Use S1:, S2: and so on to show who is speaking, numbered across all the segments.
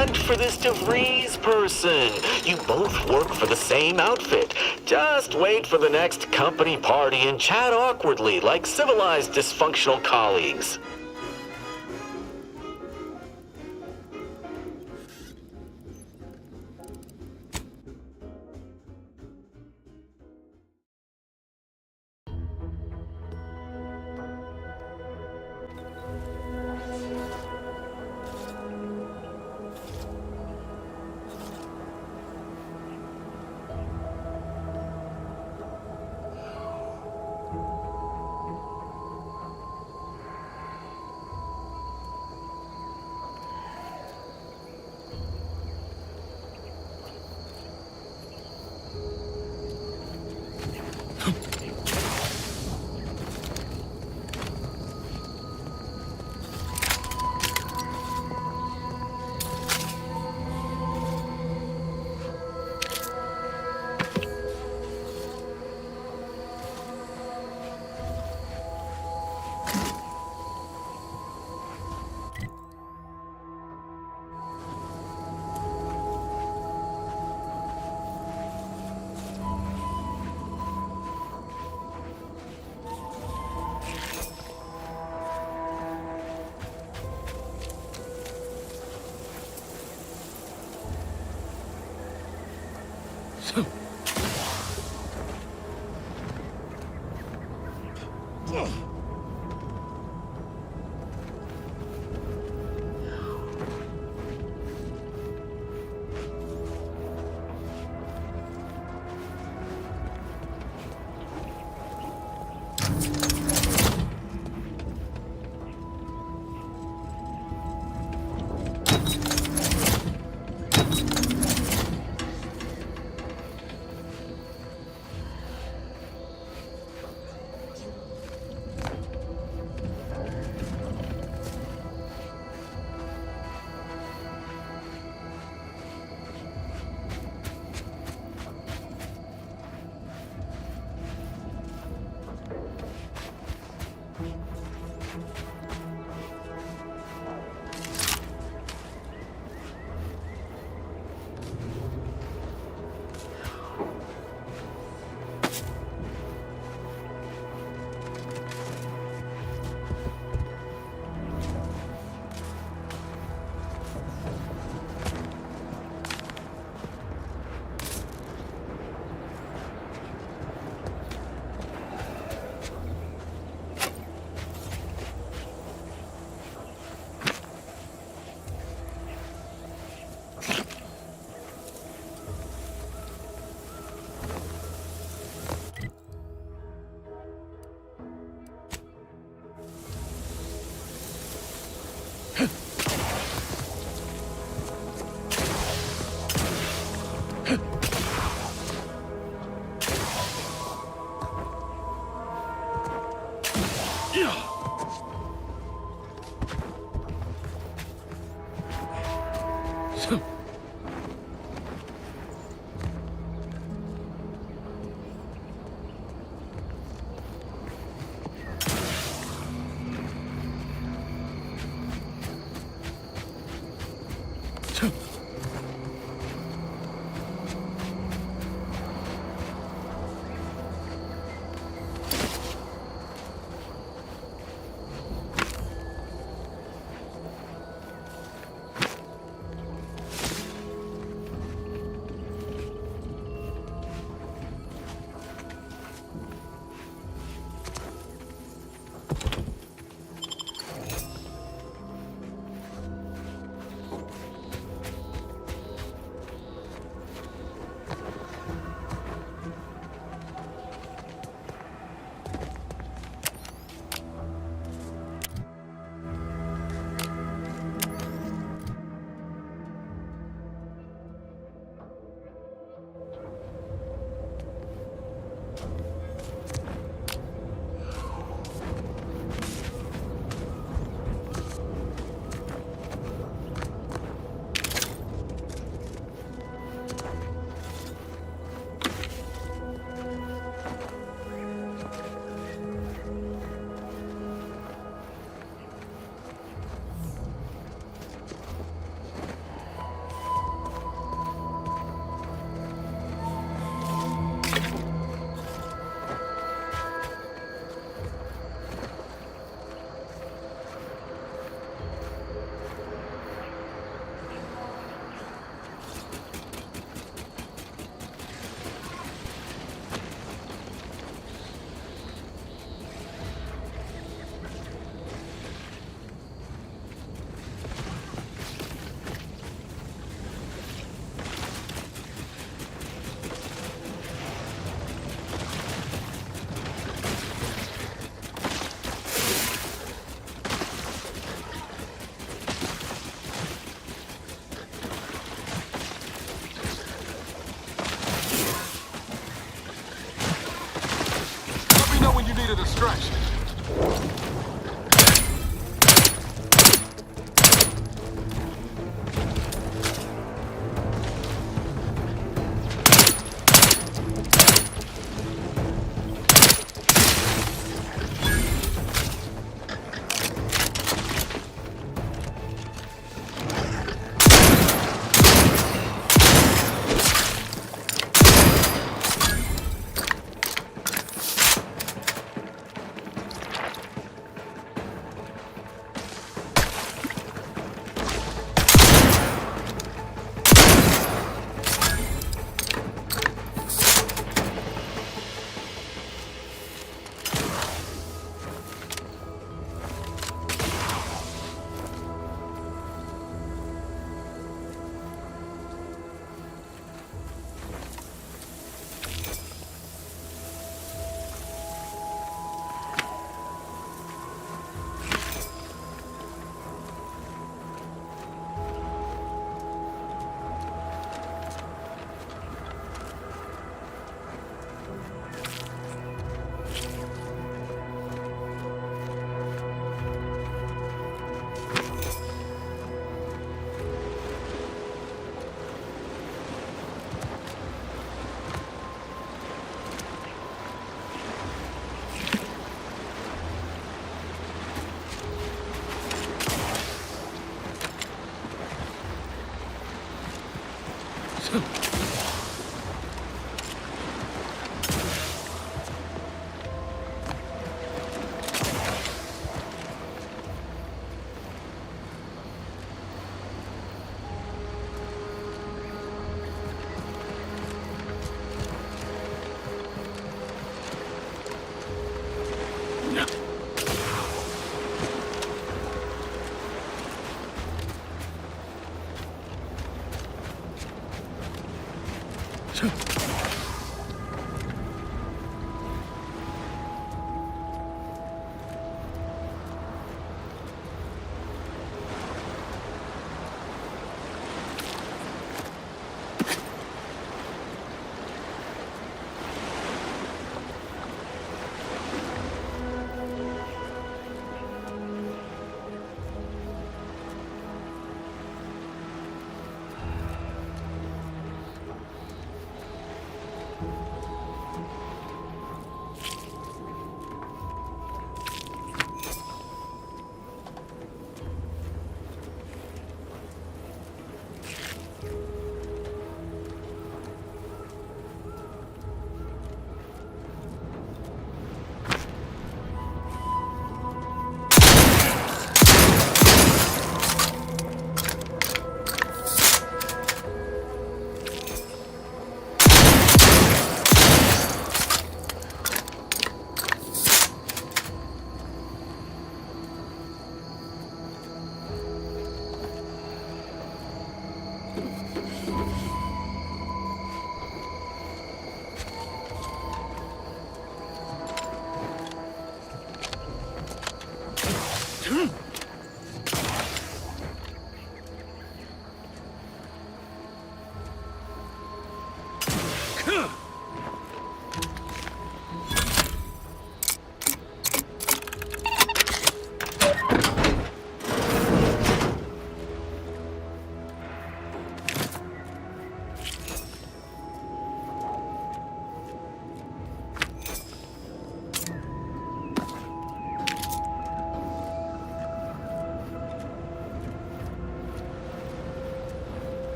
S1: hunt for this DeVries person. You both work for the same outfit. Just wait for the next company party and chat awkwardly like civilized dysfunctional colleagues.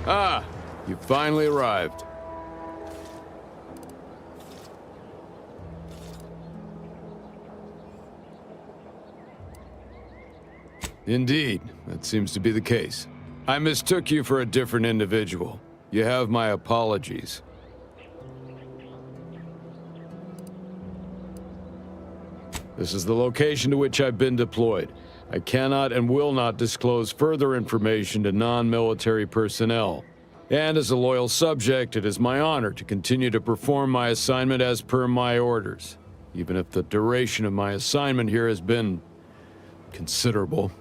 S2: Ah, you finally arrived. Indeed, that seems to be the case. I mistook you for a different individual. You have my apologies. This is the location to which I've been deployed. I cannot and will not disclose further information to non-military personnel. And as a loyal subject, it is my honor to continue to perform my assignment as per my orders, even if the duration of my assignment here has been considerable.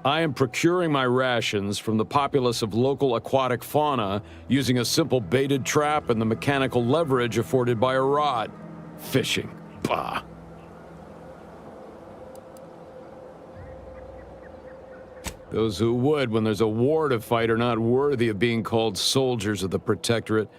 S2: I am procuring my rations from the populace of local aquatic fauna using a simple baited trap and the mechanical leverage afforded by a rod. Fishing. Bah. Those who would, when there's a war to fight, are not worthy of being called soldiers of the Protectorate.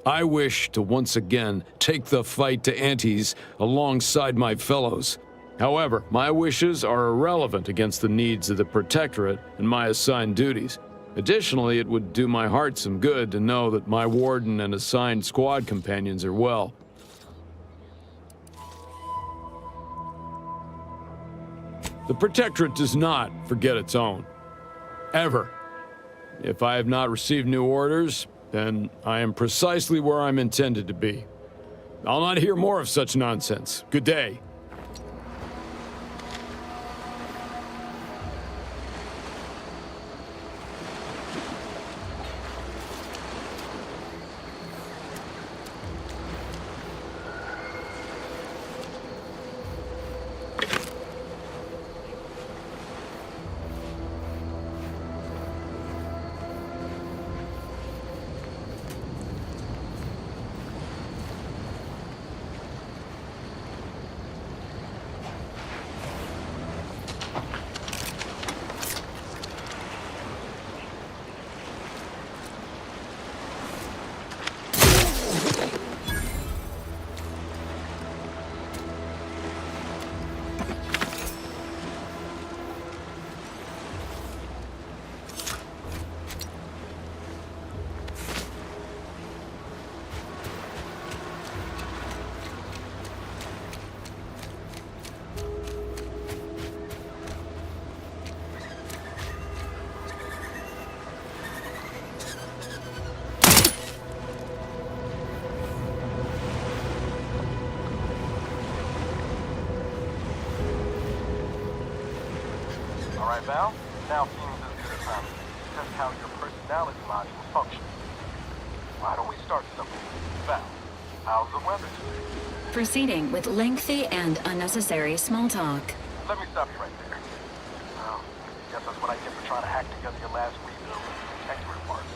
S2: I wish to once again take the fight to Antes alongside my fellows. However, my wishes are irrelevant against the needs of the Protectorate and my assigned duties. Additionally, it would do my heart some good to know that my warden and assigned squad companions are well. The Protectorate does not forget its own. Ever. If I have not received new orders, then I am precisely where I'm intended to be. I'll not hear more of such nonsense. Good day.
S3: Alright, Val, now seems as good a time to discuss how your personality modules function. Why don't we start simple? Val, how's the weather today?
S4: Proceeding with lengthy and unnecessary small talk.
S3: Let me stop you right there. Well, guess that's what I get for trying to hack together your last rebuild with the Protectorate parts.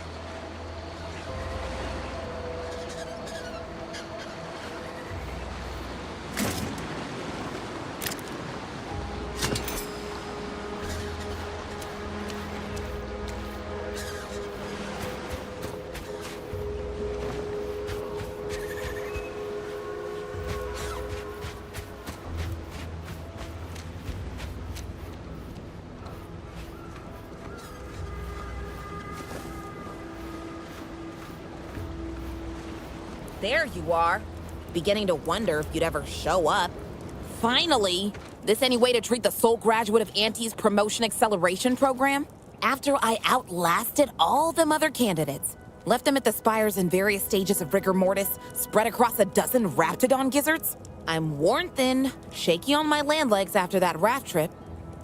S5: There you are. Beginning to wonder if you'd ever show up. Finally! This any way to treat the sole graduate of Auntie's promotion acceleration program? After I outlasted all them other candidates, left them at the spires in various stages of rigor mortis, spread across a dozen raptidon gizzards? I'm worn thin, shaky on my land legs after that raft trip,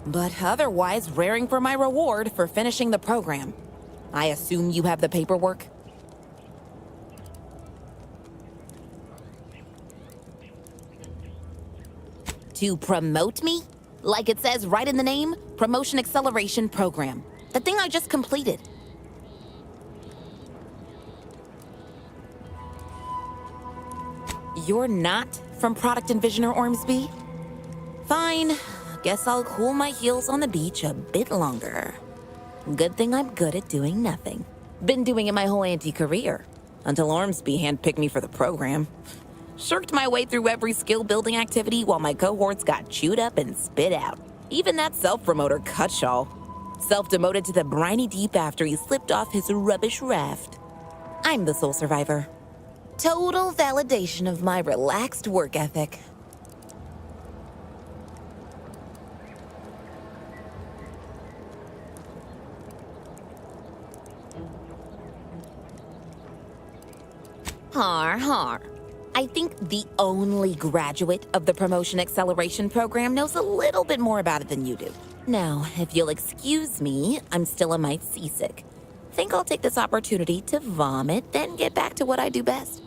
S5: but otherwise raring for my reward for finishing the program. I assume you have the paperwork? To promote me? Like it says right in the name, Promotion Acceleration Program. The thing I just completed. You're not from Product Envisioner Ormsby? Fine. Guess I'll cool my heels on the beach a bit longer. Good thing I'm good at doing nothing. Been doing it my whole anti-career. Until Ormsby handpicked me for the program. Shirked my way through every skill-building activity while my cohorts got chewed up and spit out. Even that self-promoter Cutshaw. Self-demoted to the briny deep after he slipped off his rubbish raft. I'm the sole survivor. Total validation of my relaxed work ethic. Har har. I think the only graduate of the Promotion Acceleration Program knows a little bit more about it than you do. Now, if you'll excuse me, I'm still a mite seasick. Think I'll take this opportunity to vomit, then get back to what I do best.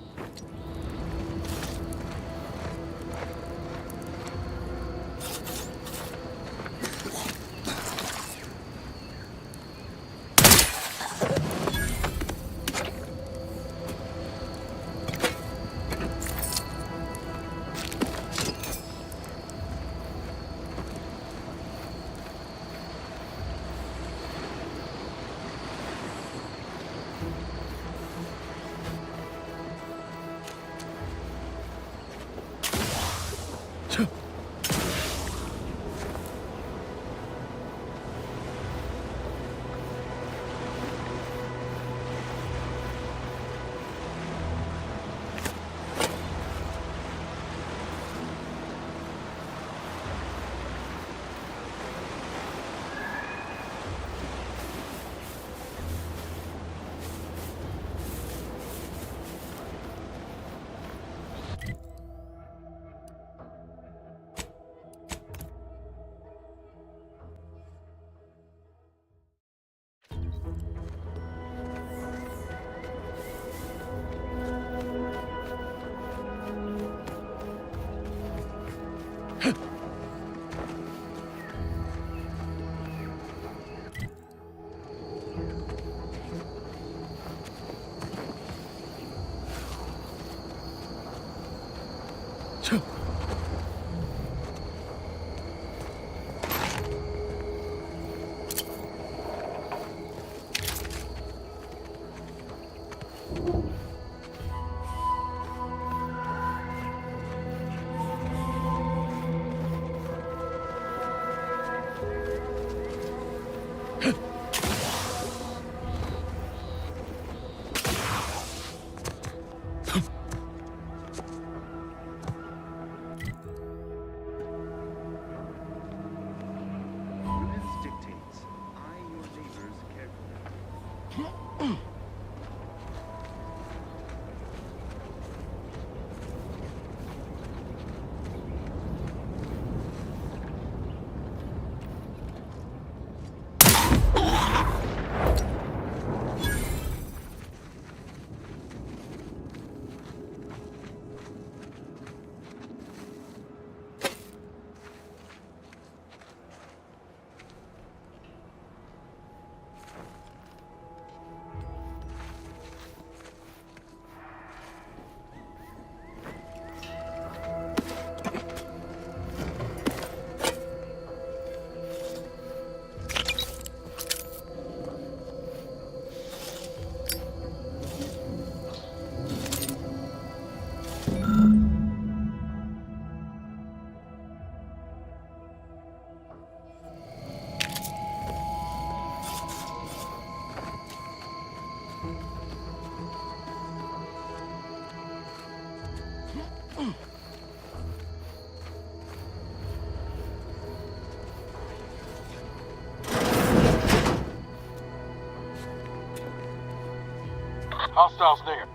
S3: Hostiles near.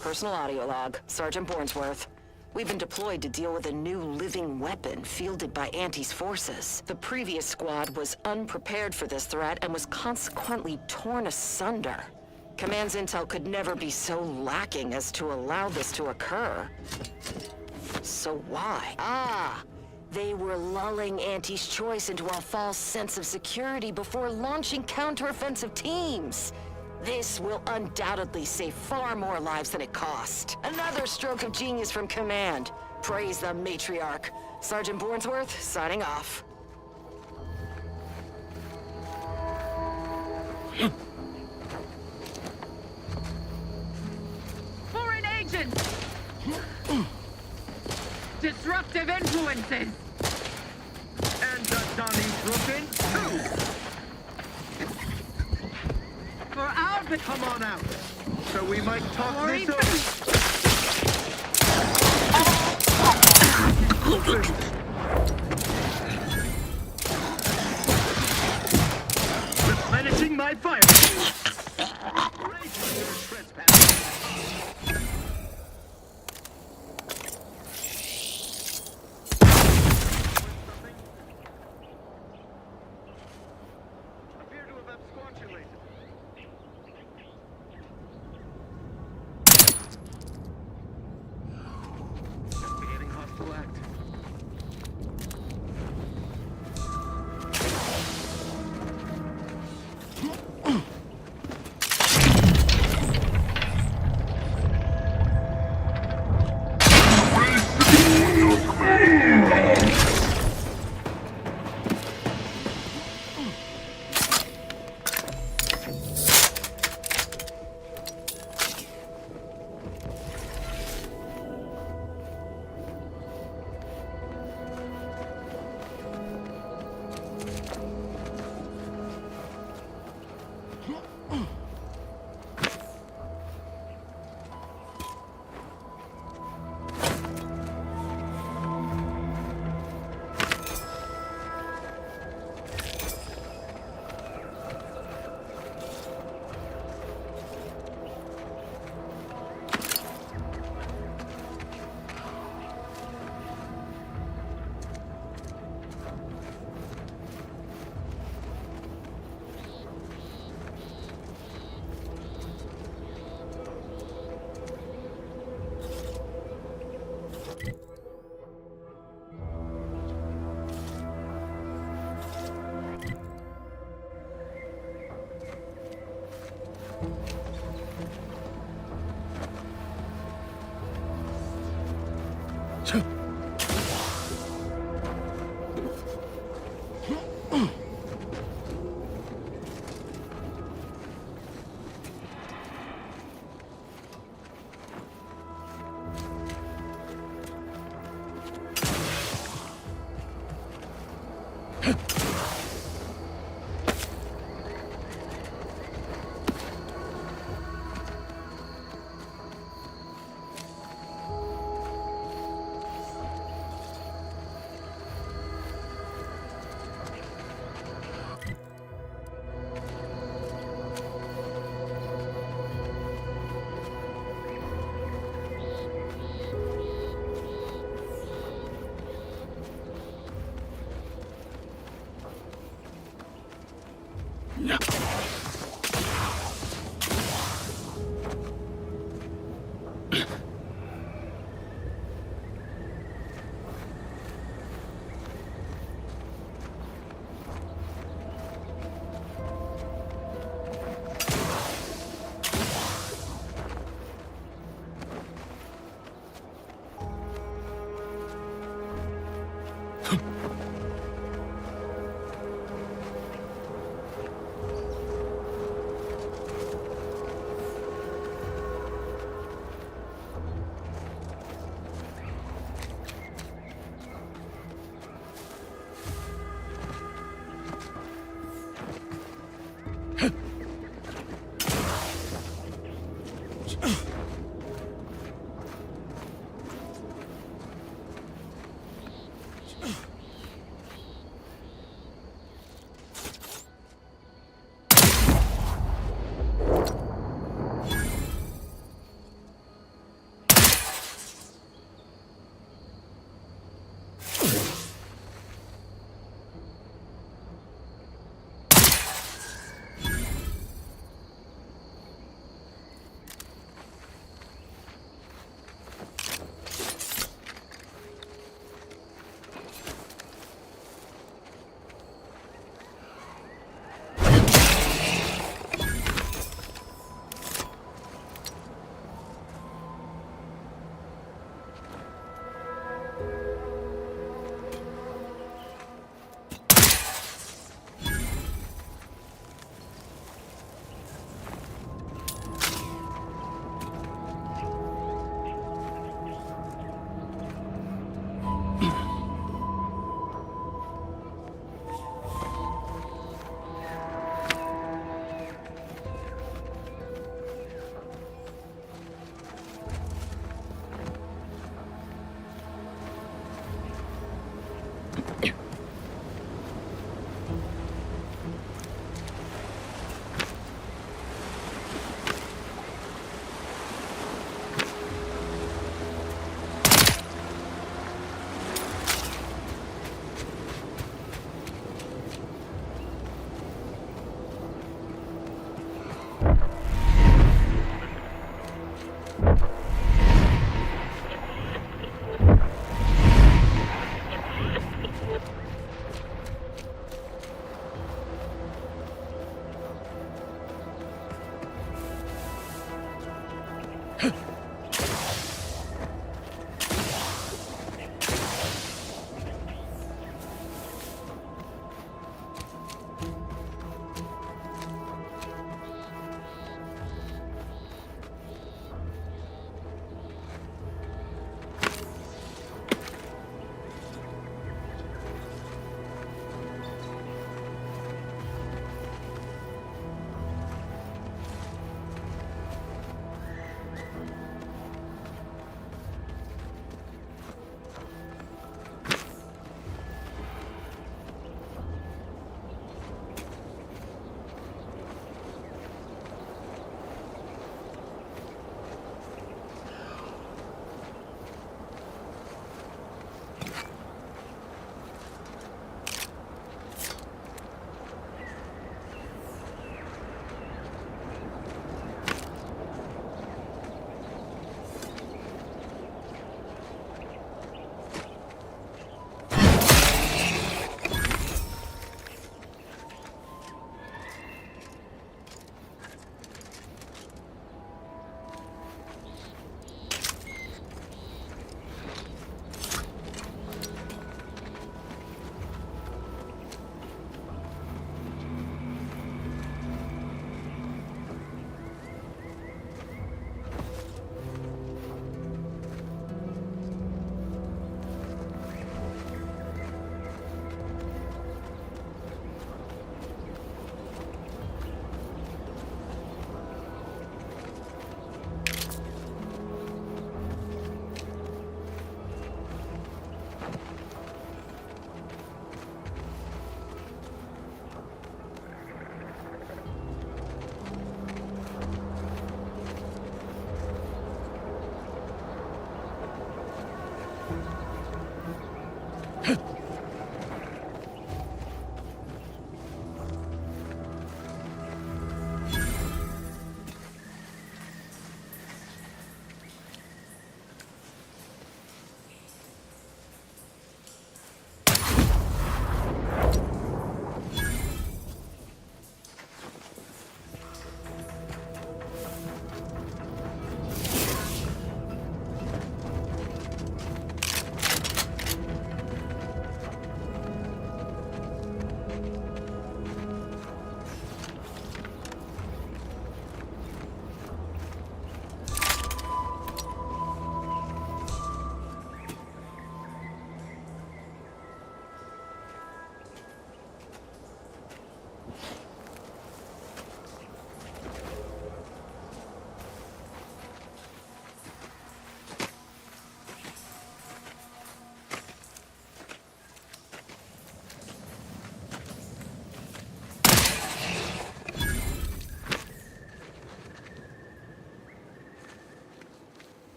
S6: Personal audio log, Sergeant Bornsworth. We've been deployed to deal with a new living weapon fielded by Anti's forces. The previous squad was unprepared for this threat and was consequently torn asunder. Command's intel could never be so lacking as to allow this to occur. So why? They were lulling Anti's choice into a false sense of security before launching counteroffensive teams. This will undoubtedly save far more lives than it cost. Another stroke of genius from Command. Praise the matriarch. Sergeant Bornsworth, signing off.
S7: Foreign agents! Disruptive influences!
S8: And Donnie Brooklyn, too!
S7: For our
S8: Come on out, so we might talk
S7: Sorry.
S8: this over. Replenishing my fire. Appear to have absquatulated. Investigating hostile act.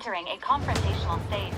S9: Entering a confrontational state.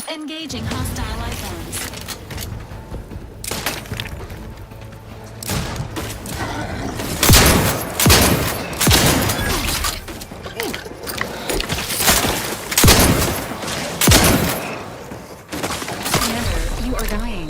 S4: Engaging hostile life forms. Commander, you are dying.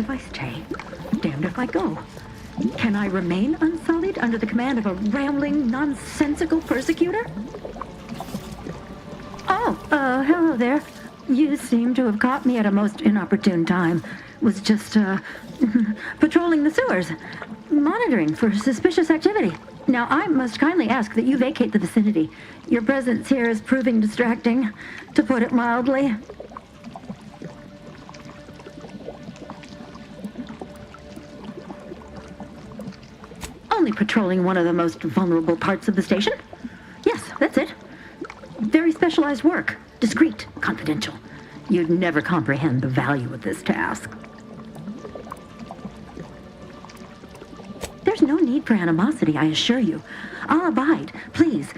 S10: if I stay, damned if I go. Can I remain unsullied under the command of a rambling, nonsensical persecutor? Oh, hello there. You seem to have caught me at a most inopportune time. Was just, patrolling the sewers, monitoring for suspicious activity. Now, I must kindly ask that you vacate the vicinity. Your presence here is proving distracting, to put it mildly. Only patrolling one of the most vulnerable parts of the station? Yes, that's it. Very specialized work. Discreet, confidential. You'd never comprehend the value of this task. There's no need for animosity, I assure you. I'll abide, please.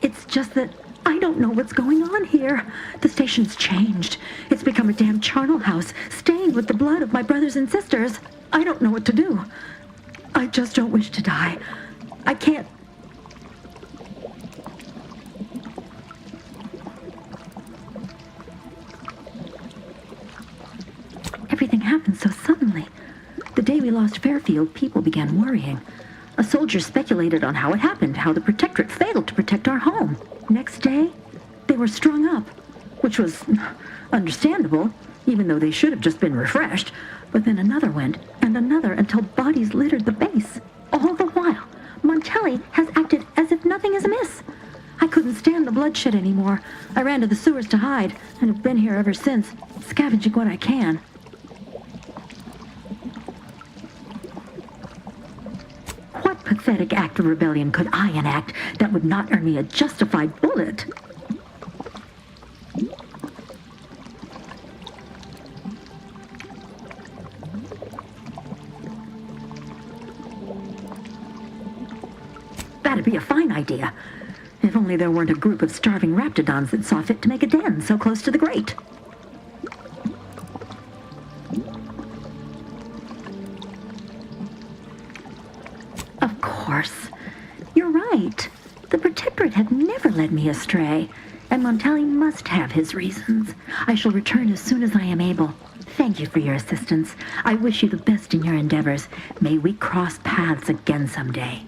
S10: It's just that I don't know what's going on here. The station's changed. It's become a damn charnel house, stained with the blood of my brothers and sisters. I don't know what to do. I just don't wish to die. I can't... Everything happened so suddenly. The day we lost Fairfield, people began worrying. A soldier speculated on how it happened, how the Protectorate failed to protect our home. Next day, they were strung up, which was understandable, even though they should have just been refreshed. But then another went, and another, until bodies littered the base. All the while, Montelli has acted as if nothing is amiss. I couldn't stand the bloodshed anymore. I ran to the sewers to hide, and have been here ever since, scavenging what I can. What pathetic act of rebellion could I enact that would not earn me a justified bullet? That'd be a fine idea. If only there weren't a group of starving raptidons that saw fit to make a den so close to the grate. Of course. You're right. The Protectorate had never led me astray, and Montelli must have his reasons. I shall return as soon as I am able. Thank you for your assistance. I wish you the best in your endeavors. May we cross paths again someday.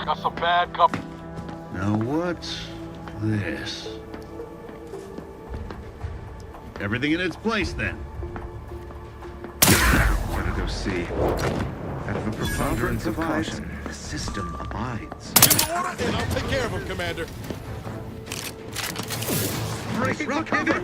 S3: Got some bad company.
S11: Now what's this? Everything in its place then.
S8: Gotta go see. Out of a preponderance of caution,
S11: The system abides.
S12: And I'll take care of him, Commander.
S3: Much better.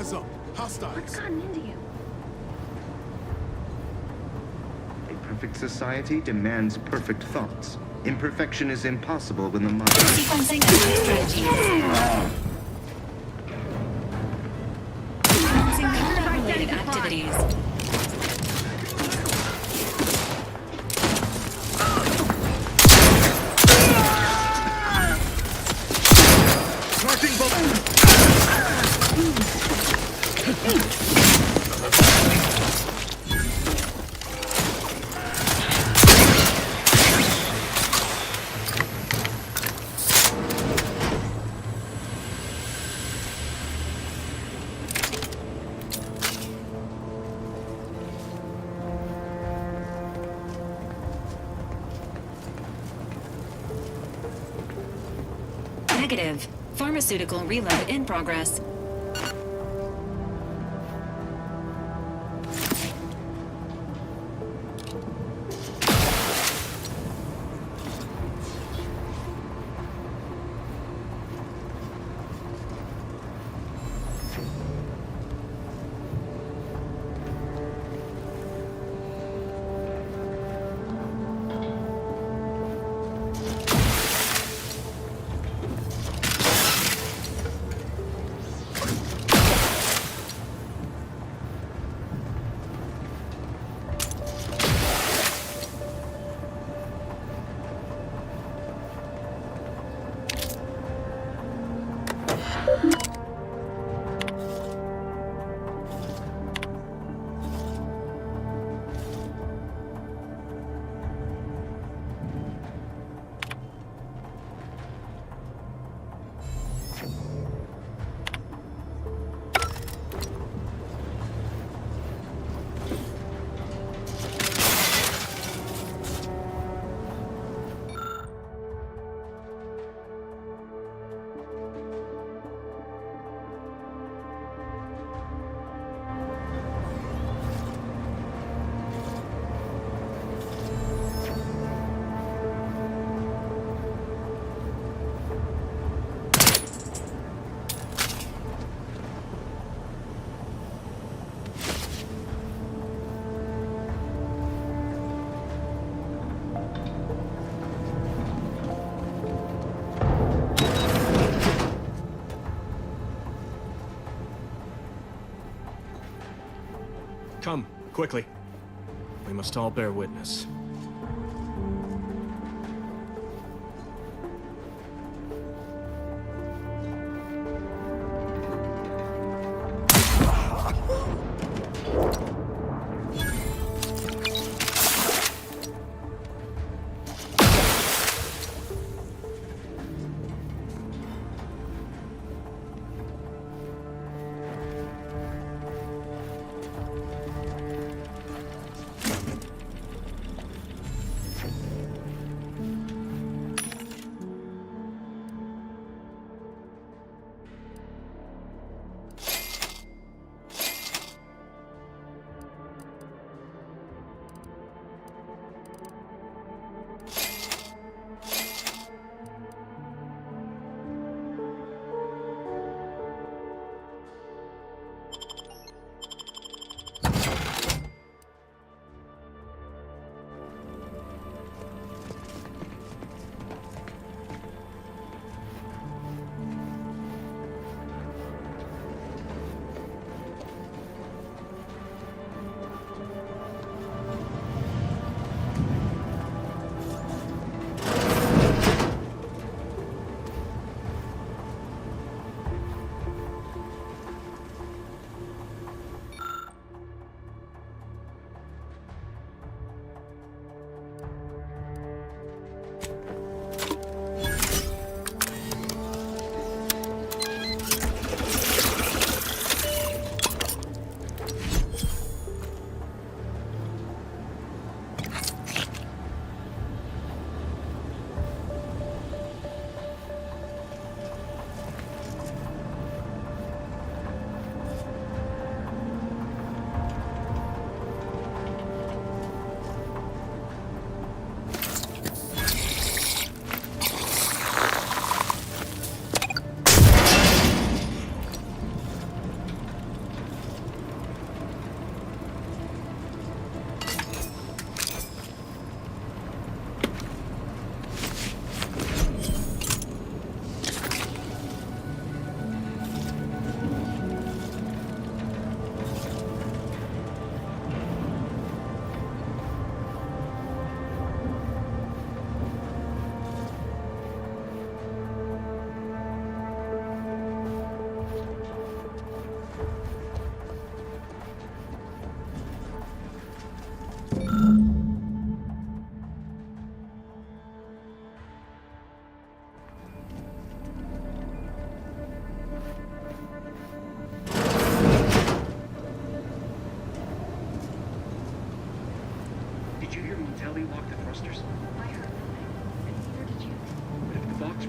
S12: Eyes up. Hostiles.
S10: What's gotten into you?
S8: A perfect society demands perfect thoughts. Imperfection is impossible when the mind...
S4: Sequencing attack strategies. Sequencing combat-related activities.
S11: Marking both.
S4: Negative. Pharmaceutical reload in progress.
S13: Come, quickly. We must all bear witness.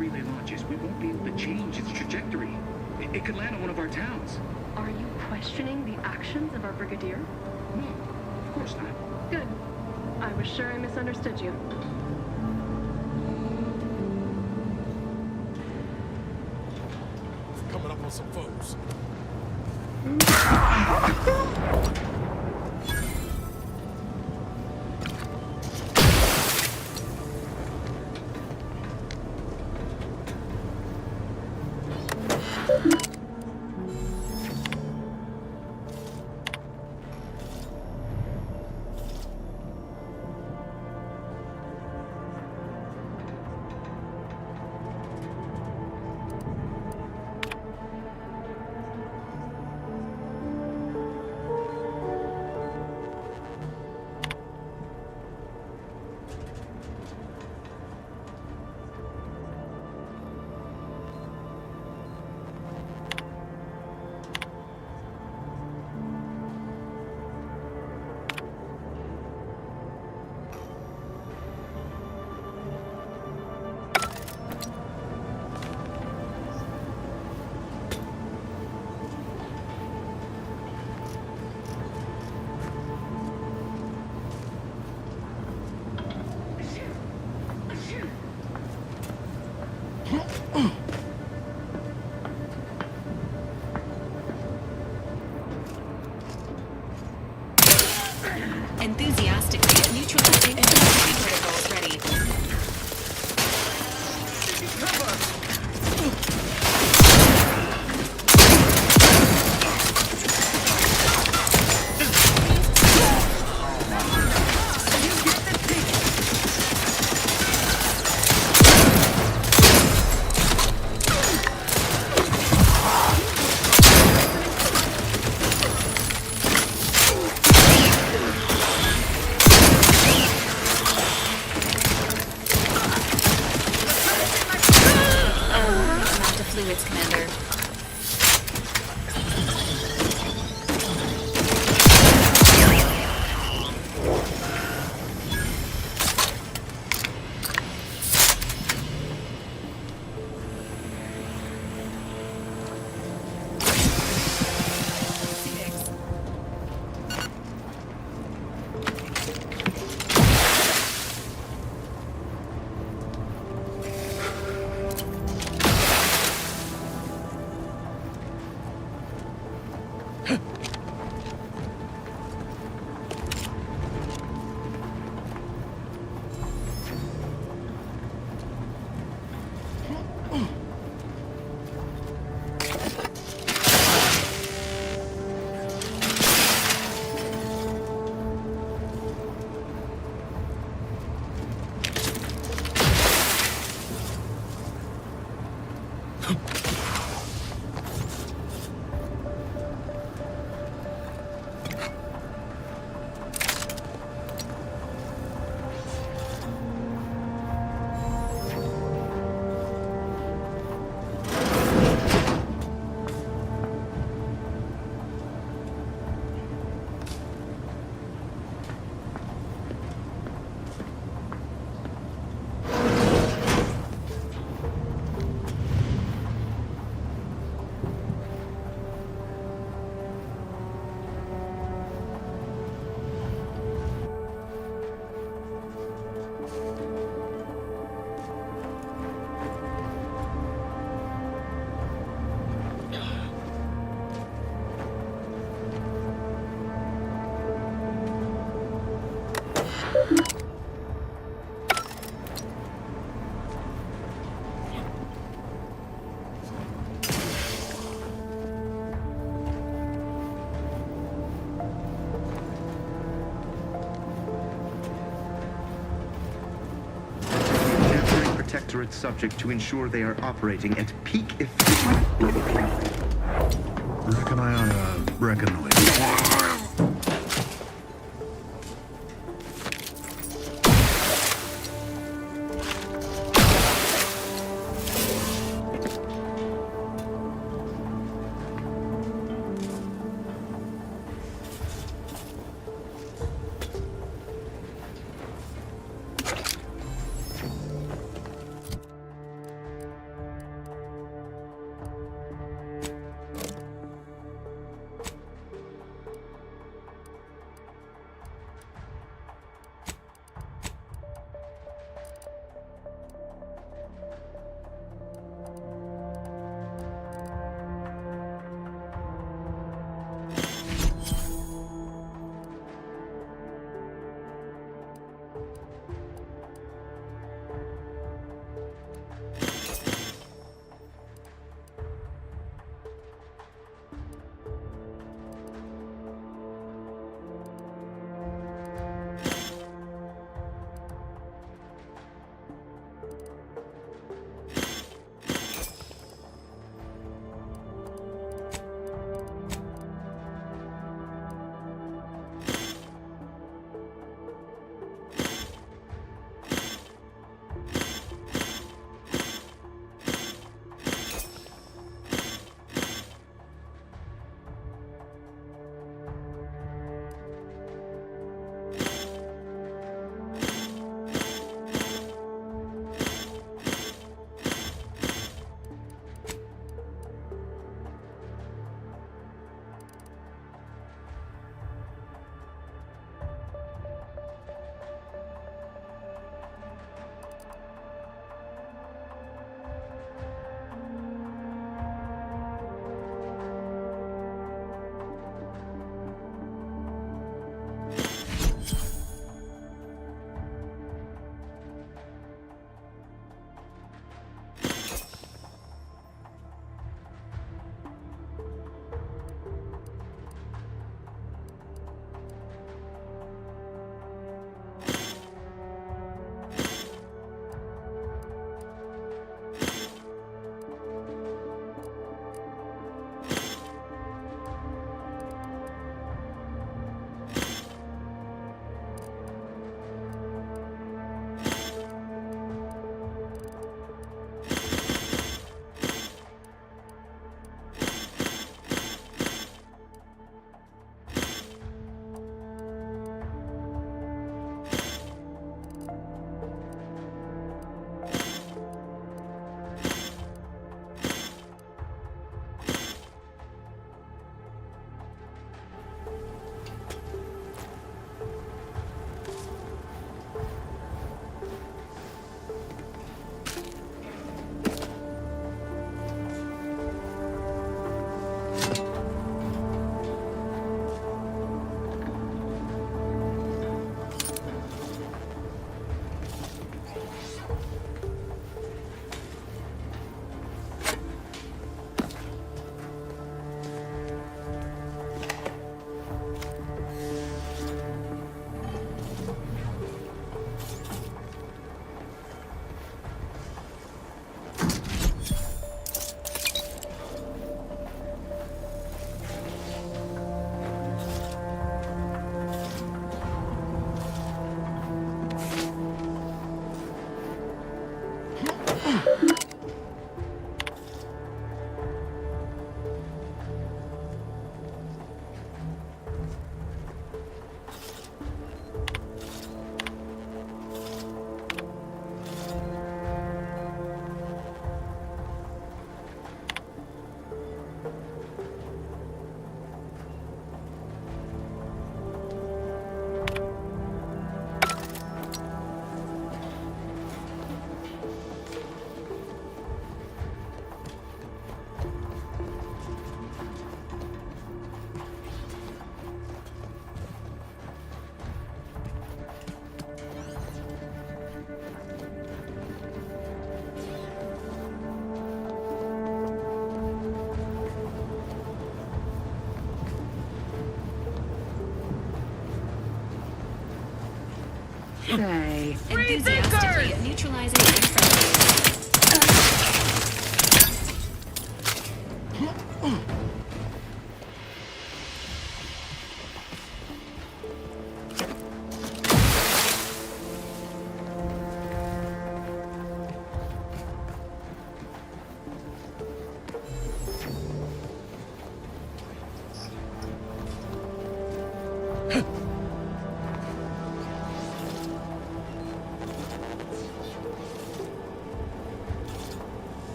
S8: relay launches, we won't be able to change its trajectory. It could land on one of our towns.
S14: Are you questioning the actions of our brigadier?
S8: No, of course not.
S14: Good. I was sure I misunderstood you.
S12: Coming up on some foes.
S4: Enthusiastically neutralizing enemy criticals ready. Fluids, Commander.
S8: Protectorate subject to ensure they are operating at peak efficiency.
S11: Reckon I ought to reconnoiter.
S10: say?
S4: Enthusiastically neutralizing infected.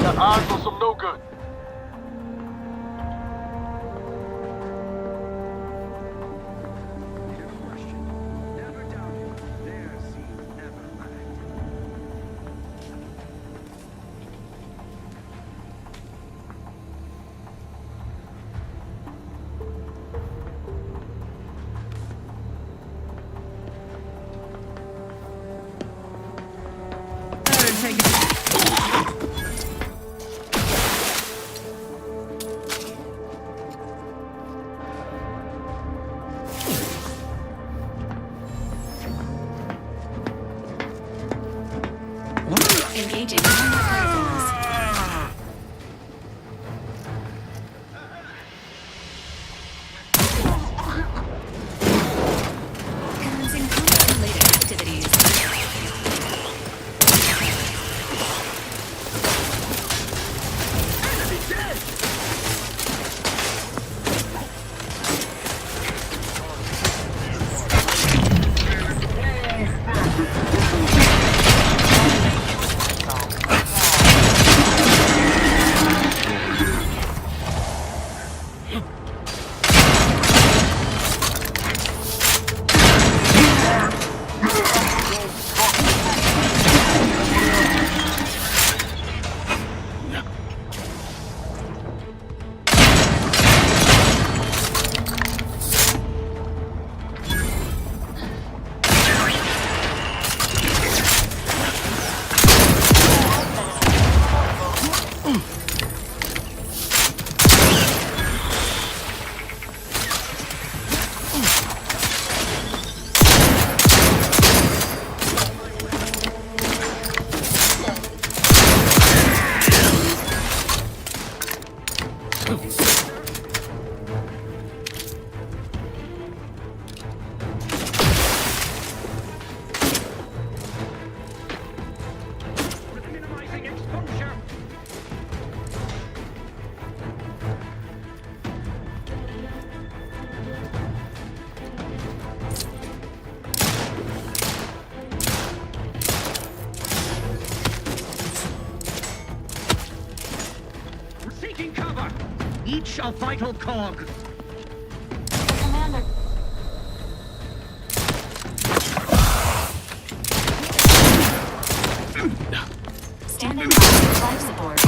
S3: Got eyes on some no good.
S4: Engaging armor platforms. Commencing combat-related activities.
S15: Each a vital cog.
S9: Commander.
S4: Standing by life support.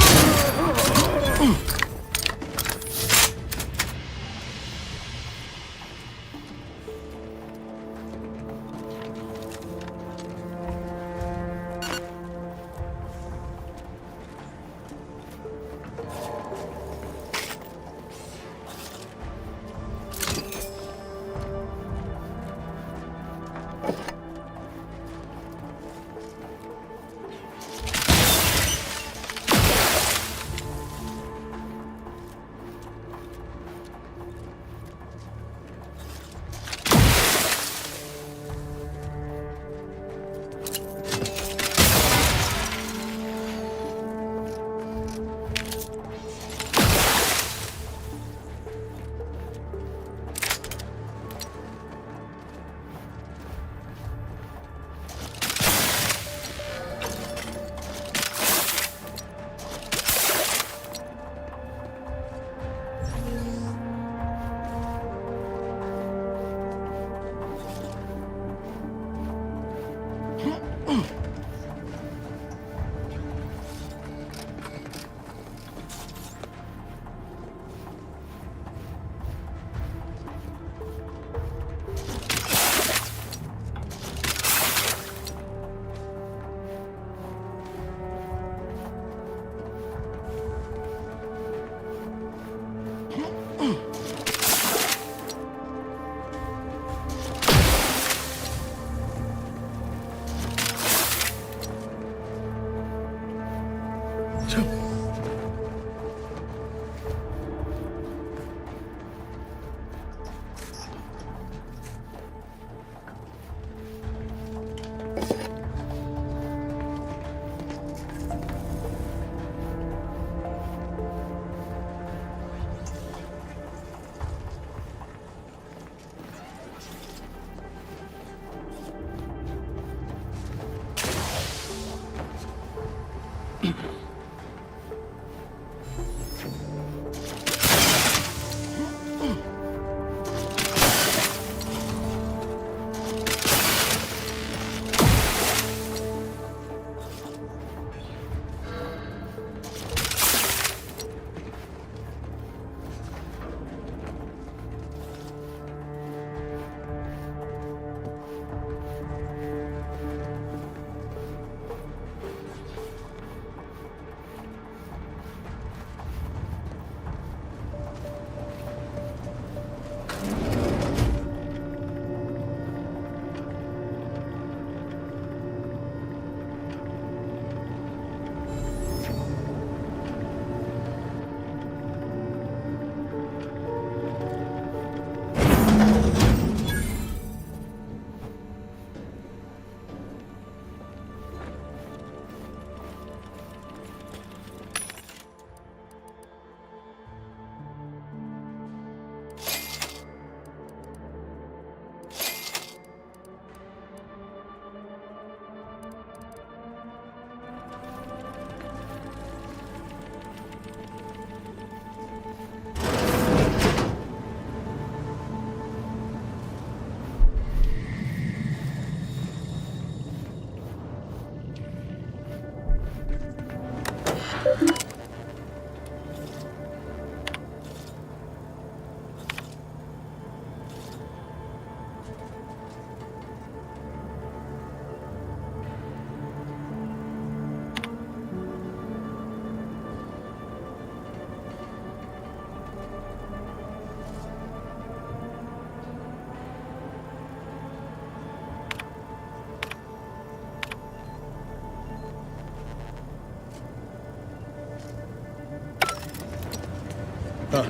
S12: Huh.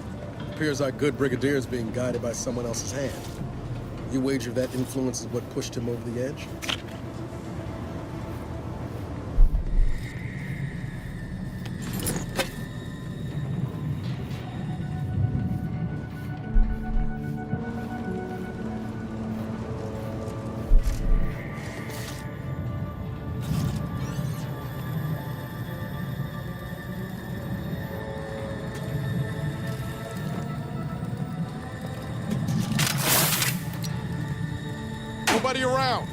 S12: Appears our good brigadier is being guided by someone else's hand. You wager that influence is what pushed him over the edge?
S3: Nobody around.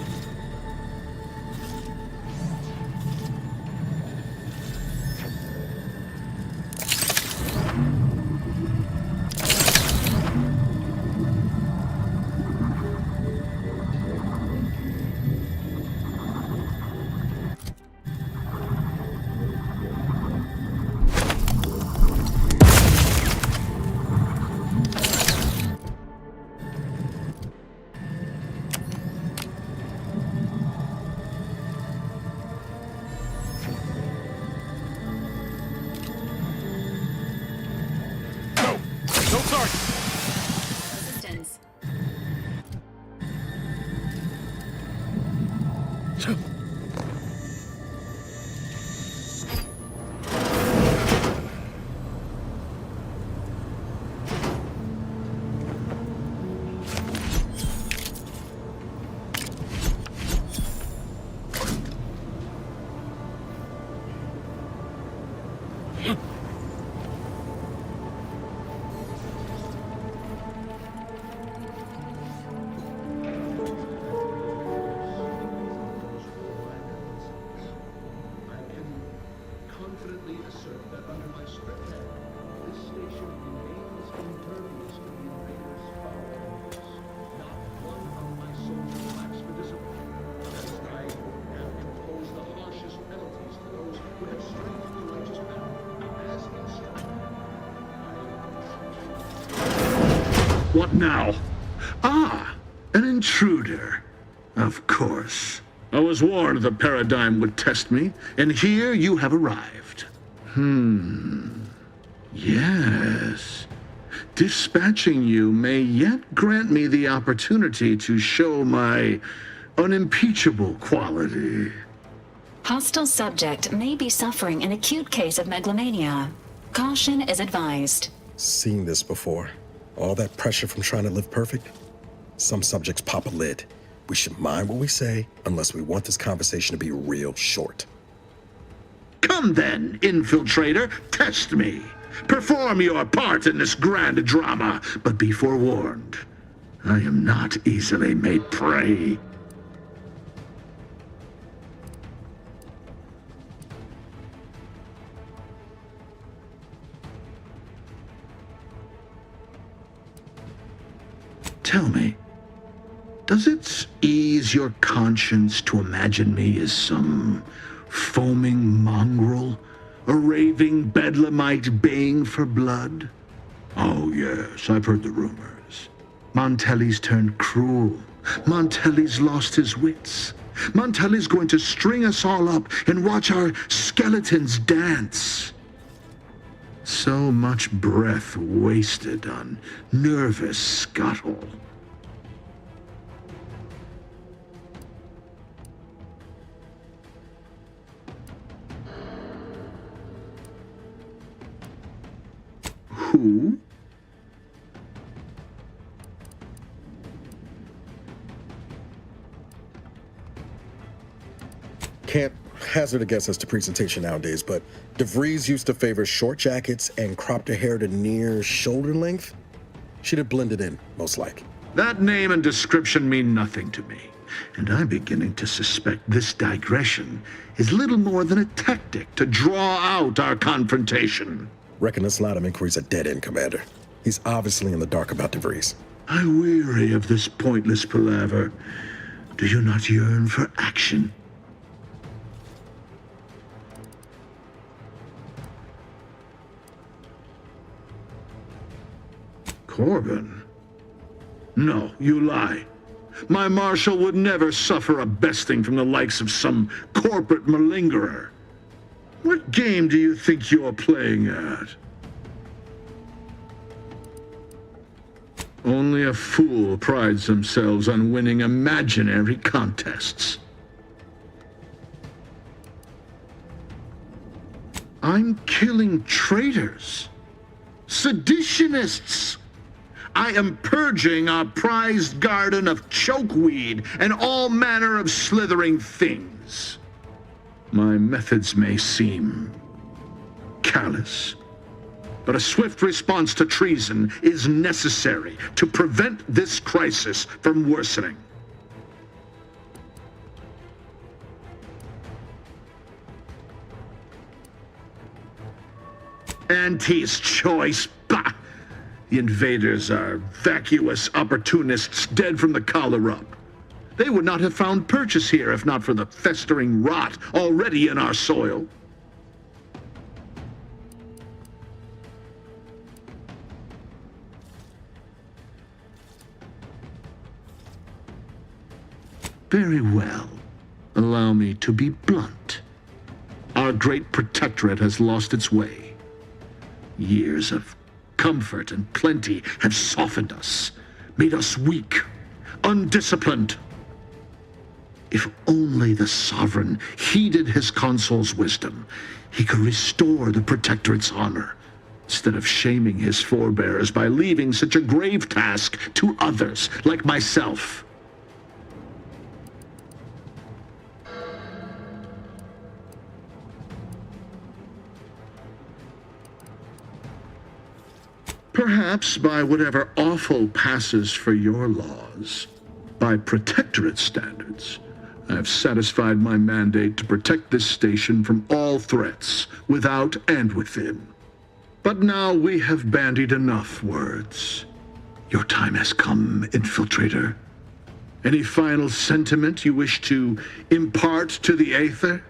S4: Resistance.
S11: What now? Ah, an intruder. Of course. I was warned the paradigm would test me, and here you have arrived. Yes. Dispatching you may yet grant me the opportunity to show my unimpeachable quality.
S4: Hostile subject may be suffering an acute case of megalomania. Caution is advised.
S12: Seen this before. All that pressure from trying to live perfect. Some subjects pop a lid. We should mind what we say unless we want this conversation to be real short.
S11: Come then, infiltrator, test me. Perform your part in this grand drama, but be forewarned. I am not easily made prey. Tell me, does it ease your conscience to imagine me as some foaming mongrel, a raving bedlamite baying for blood? Oh yes, I've heard the rumors. Montelli's turned cruel. Montelli's lost his wits. Montelli's going to string us all up and watch our skeletons dance. So much breath wasted on nervous scuttle. Who?
S12: Can't hazard a guess as to presentation nowadays, but DeVries used to favor short jackets and cropped her hair to near shoulder length. She'd have blended in, most like.
S11: That name and description mean nothing to me, and I'm beginning to suspect this digression is little more than a tactic to draw out our confrontation.
S12: Reckon this line of inquiry's a dead end, Commander. He's obviously in the dark about DeVries.
S11: I weary of this pointless palaver. Do you not yearn for action? Corbin? No, you lie. My marshal would never suffer a besting from the likes of some corporate malingerer. What game do you think you're playing at? Only a fool prides themselves on winning imaginary contests. I'm killing traitors, seditionists. I am purging our prized garden of chokeweed and all manner of slithering things. My methods may seem callous, but a swift response to treason is necessary to prevent this crisis from worsening. Auntie's choice, bah! The invaders are vacuous opportunists dead from the collar up. They would not have found purchase here if not for the festering rot already in our soil. Very well. Allow me to be blunt. Our great protectorate has lost its way. Years of comfort and plenty have softened us, made us weak, undisciplined. If only the sovereign heeded his consul's wisdom, he could restore the protectorate's honor, instead of shaming his forebears by leaving such a grave task to others like myself. Perhaps by whatever awful passes for your laws, by protectorate standards, I have satisfied my mandate to protect this station from all threats, without and within. But now we have bandied enough words. Your time has come, infiltrator. Any final sentiment you wish to impart to the Aether?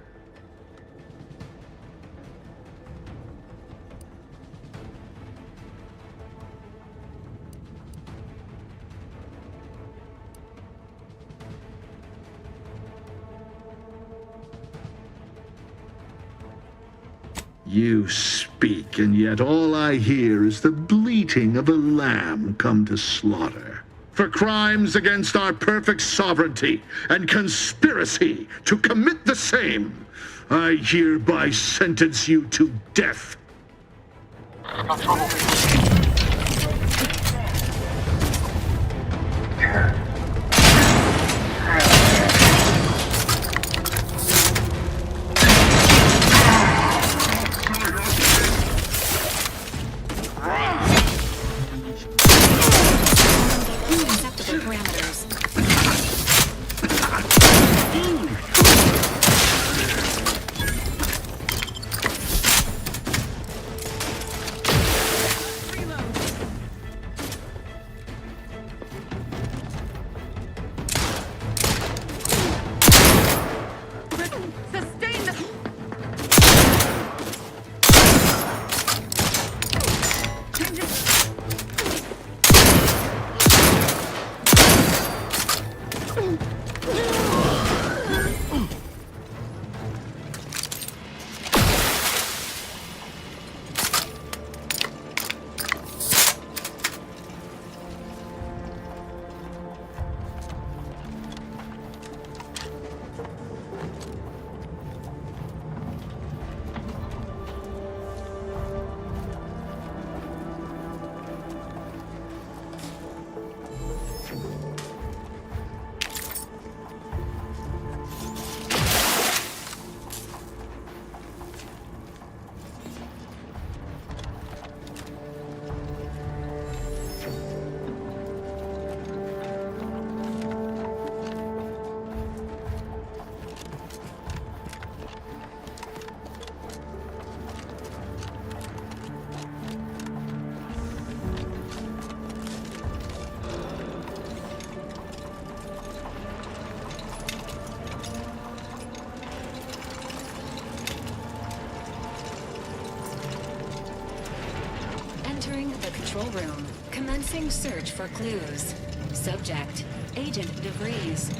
S11: You speak, and yet all I hear is the bleating of a lamb come to slaughter. For crimes against our perfect sovereignty and conspiracy to commit the same, I hereby sentence you to death.
S3: Got trouble.
S4: Acceptable parameters.
S7: Sustain the...
S4: Entering the control room. Commencing search for clues. Subject, Agent DeVries.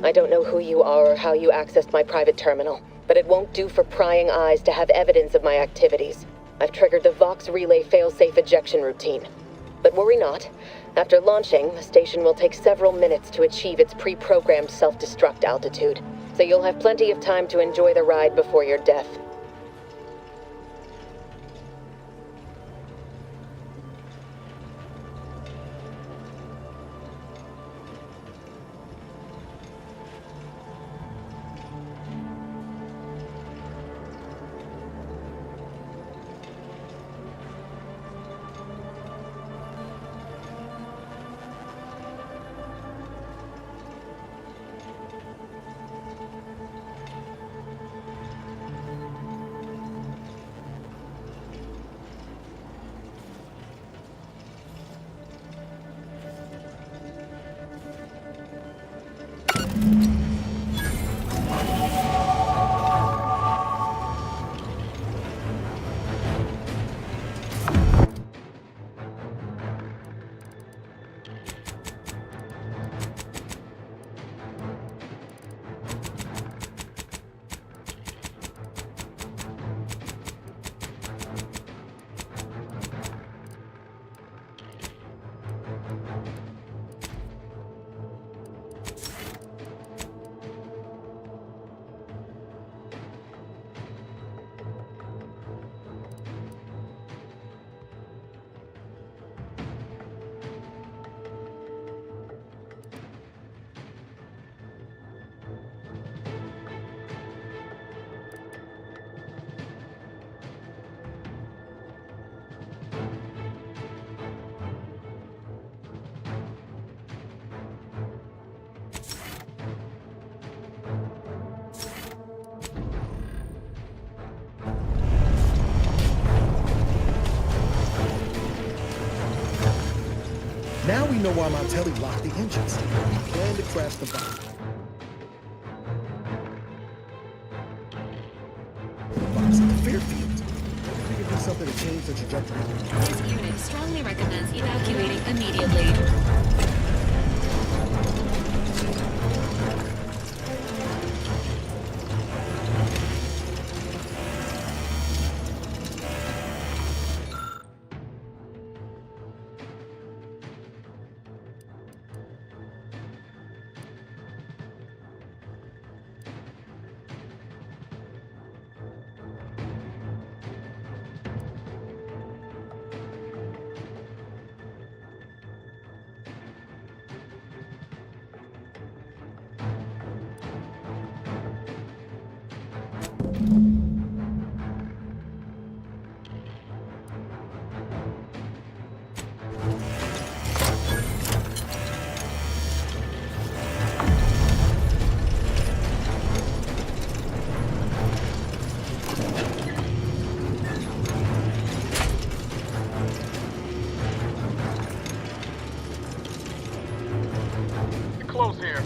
S6: I don't know who you are or how you accessed my private terminal, but it won't do for prying eyes to have evidence of my activities. I've triggered the Vox Relay failsafe ejection routine. But worry not. After launching, the station will take several minutes to achieve its pre-programmed self-destruct altitude, so you'll have plenty of time to enjoy the ride before your death.
S12: we know why Montelli locked the engines. He planned to crash the bomb. The bomb's in the Fairfield. We can do something to change the trajectory.
S4: This unit strongly recommends evacuating immediately.
S3: Close here.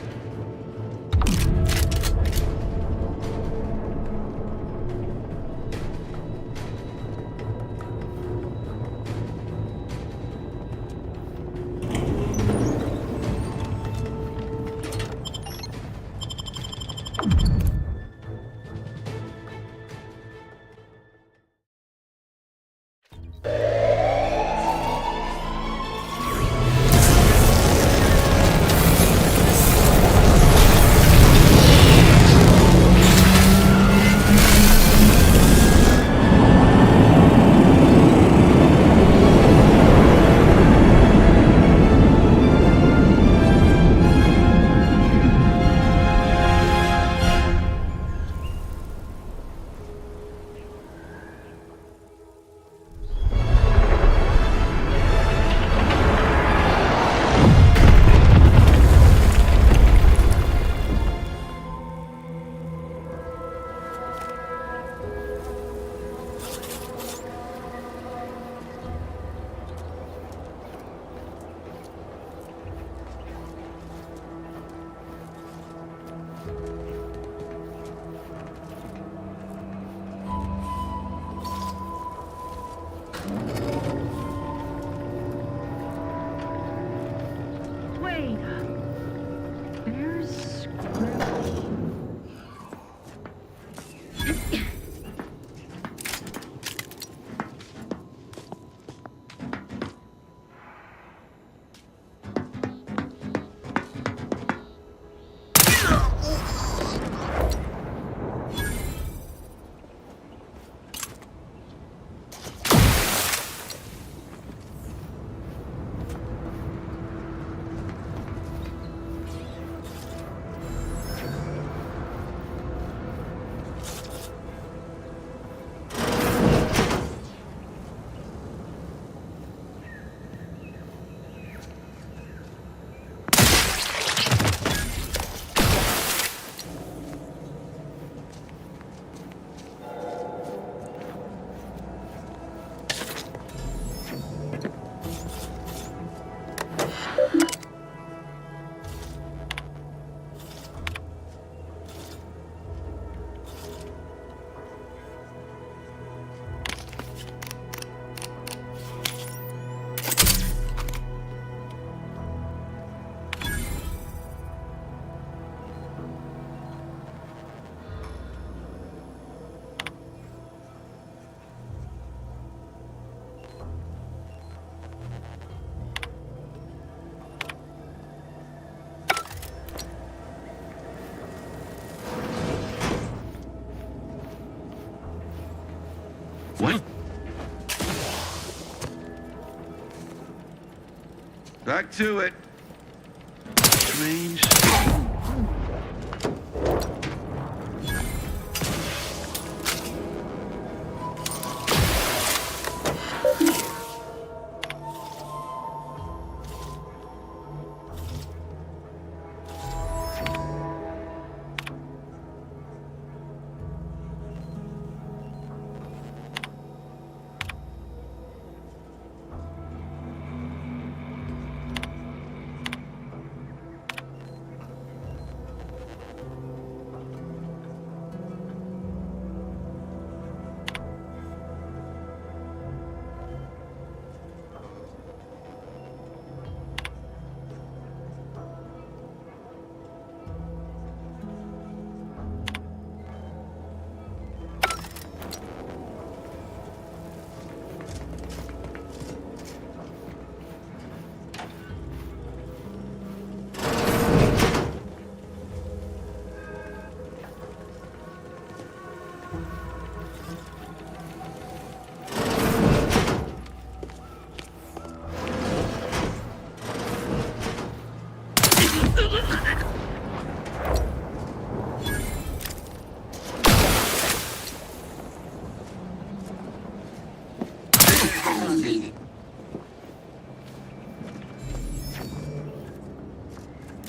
S14: Wait. There's
S8: What? Back to it. Strange.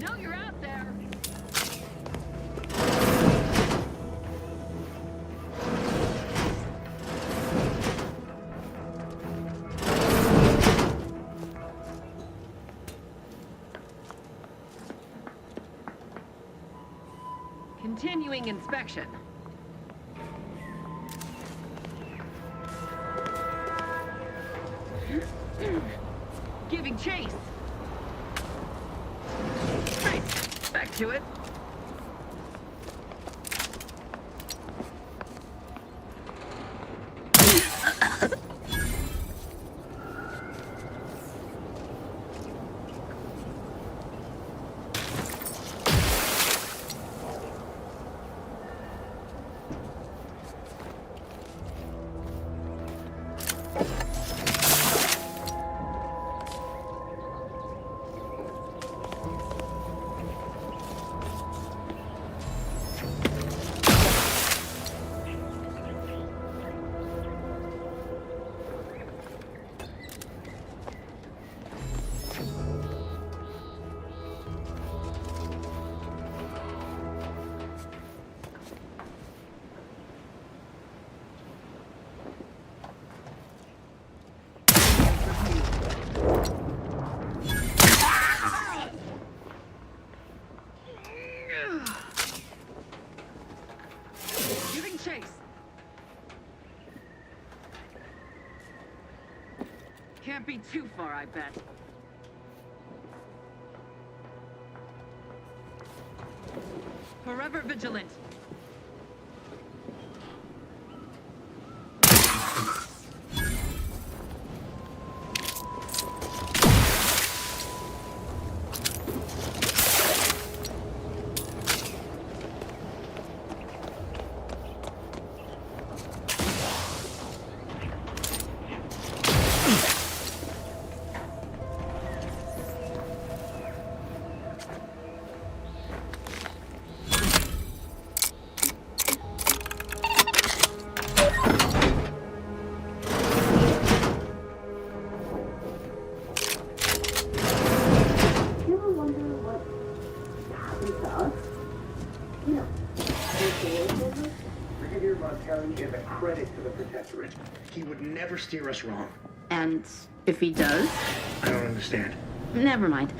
S7: Know you're out there. Continuing inspection. Giving chase. Right, back to it. Giving chase. Can't be too far, I bet. Forever vigilant.
S15: Is a credit to the Protectorate. He would never steer us wrong.
S10: And if he does?
S15: I don't understand.
S10: Never mind.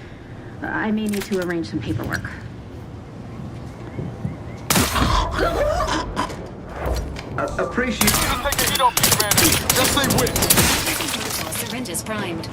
S10: I may need to arrange some paperwork.
S15: Appreciate.
S3: Take the heat off these bandits. Just say which.
S4: Syringes primed.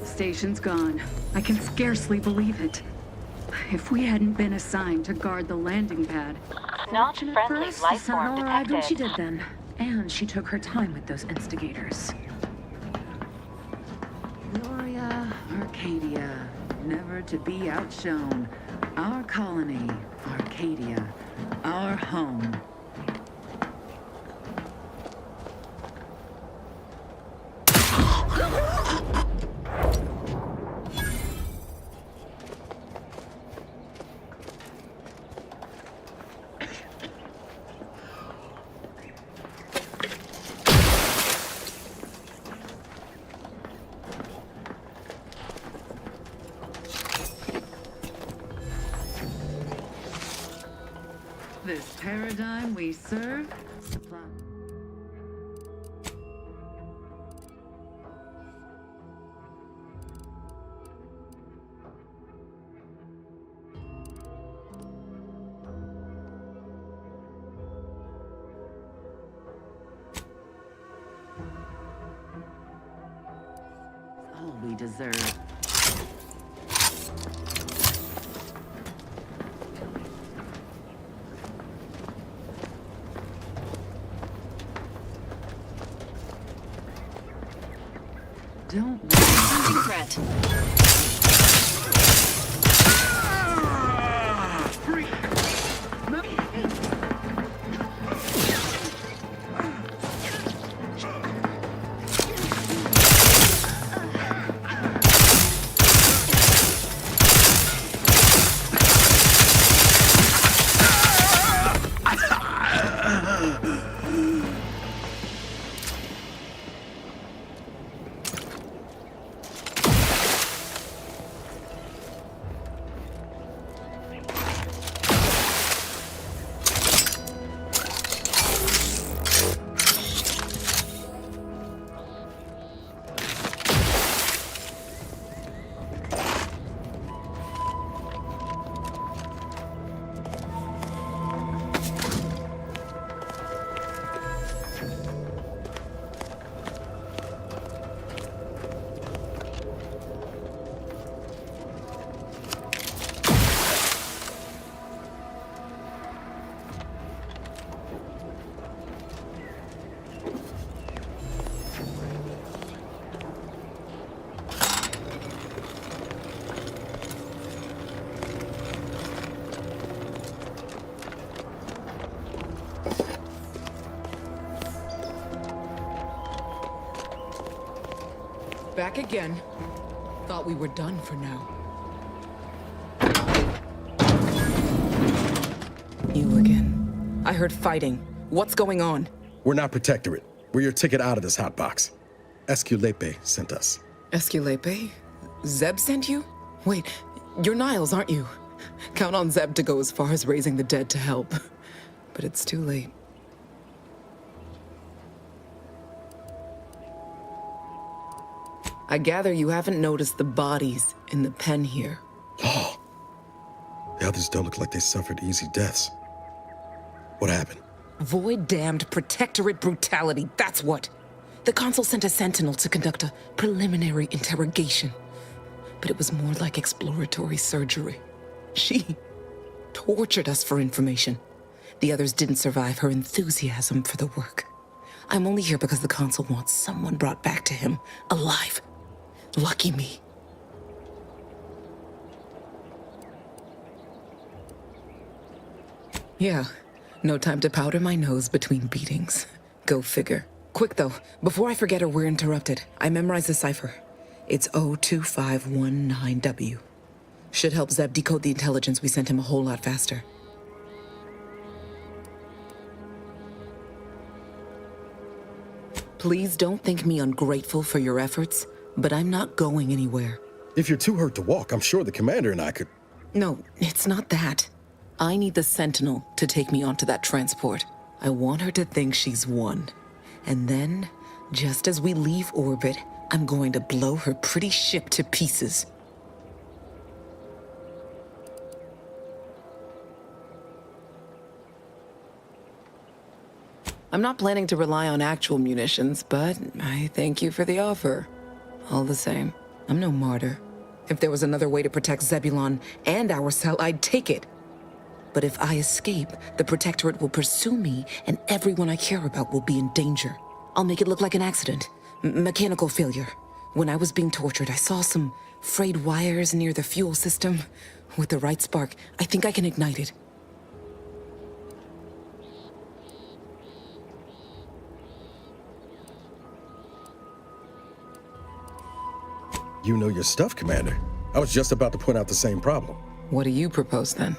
S7: Station's gone. I can scarcely believe it. If we hadn't been assigned to guard the landing pad...
S9: Not friendly
S10: First,
S9: life
S10: so
S9: form
S10: all right when she
S9: detected.
S10: did then. And she took her time with those instigators.
S7: Gloria, Arcadia, never to be outshone. Our colony, Arcadia, our home. This paradigm we serve, supply. All we deserve. Don't
S4: Sensing threat.
S16: Back again. Thought we were done for now. You again. I heard fighting. What's going on?
S12: We're not Protectorate. We're your ticket out of this hotbox. Esculepe sent us.
S16: Esculepe? Zeb sent you? Wait, you're Niles, aren't you? Count on Zeb to go as far as raising the dead to help. But it's too late. I gather you haven't noticed the bodies in the pen here.
S12: Oh. The others don't look like they suffered easy deaths. What happened?
S16: Void-damned Protectorate brutality, that's what. The Consul sent a sentinel to conduct a preliminary interrogation. But it was more like exploratory surgery. She tortured us for information. The others didn't survive her enthusiasm for the work. I'm only here because the Consul wants someone brought back to him, alive. Lucky me. Yeah, no time to powder my nose between beatings. Go figure. Quick though, before I forget or we're interrupted, I memorized the cipher. It's 02519W. Should help Zeb decode the intelligence we sent him a whole lot faster. Please don't think me ungrateful for your efforts, but I'm not going anywhere.
S12: If you're too hurt to walk, I'm sure the commander and I could...
S16: No, it's not that. I need the Sentinel to take me onto that transport. I want her to think she's won. And then, just as we leave orbit, I'm going to blow her pretty ship to pieces. I'm not planning to rely on actual munitions, but I thank you for the offer. All the same, I'm no martyr. If there was another way to protect Zebulon and our cell, I'd take it. But if I escape, the Protectorate will pursue me, and everyone I care about will be in danger. I'll make it look like an accident. Mechanical failure. When I was being tortured, I saw some frayed wires near the fuel system. With the right spark, I think I can ignite it.
S12: You know your stuff, Commander. I was just about to point out the same problem.
S16: What do you propose, then?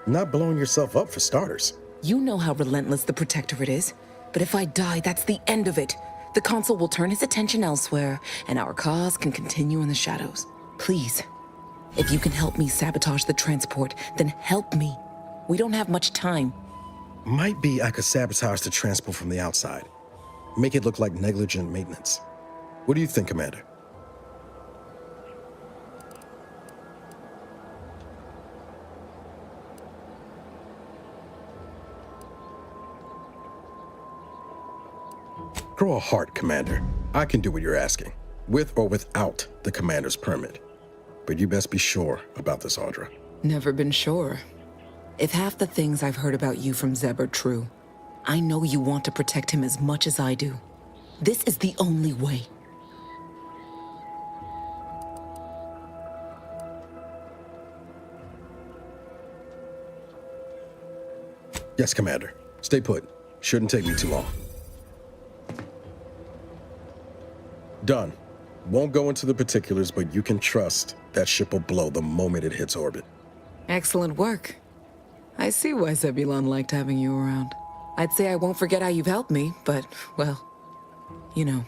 S12: Not blowing yourself up, for starters.
S16: You know how relentless the Protectorate is. But if I die, that's the end of it. The Consul will turn his attention elsewhere, and our cause can continue in the shadows. Please, if you can help me sabotage the transport, then help me. We don't have much time.
S12: Might be I could sabotage the transport from the outside. Make it look like negligent maintenance. What do you think, Commander? Grow a heart, Commander. I can do what you're asking, with or without the Commander's permit. But you best be sure about this, Audra.
S16: Never been sure. If half the things I've heard about you from Zeb are true, I know you want to protect him as much as I do. This is the only way.
S12: Yes, Commander. Stay put. Shouldn't take me too long. Done. Won't go into the particulars, but you can trust that ship will blow the moment it hits orbit.
S16: Excellent work. I see why Zebulon liked having you around. I'd say I won't forget how you've helped me, but, well, you know.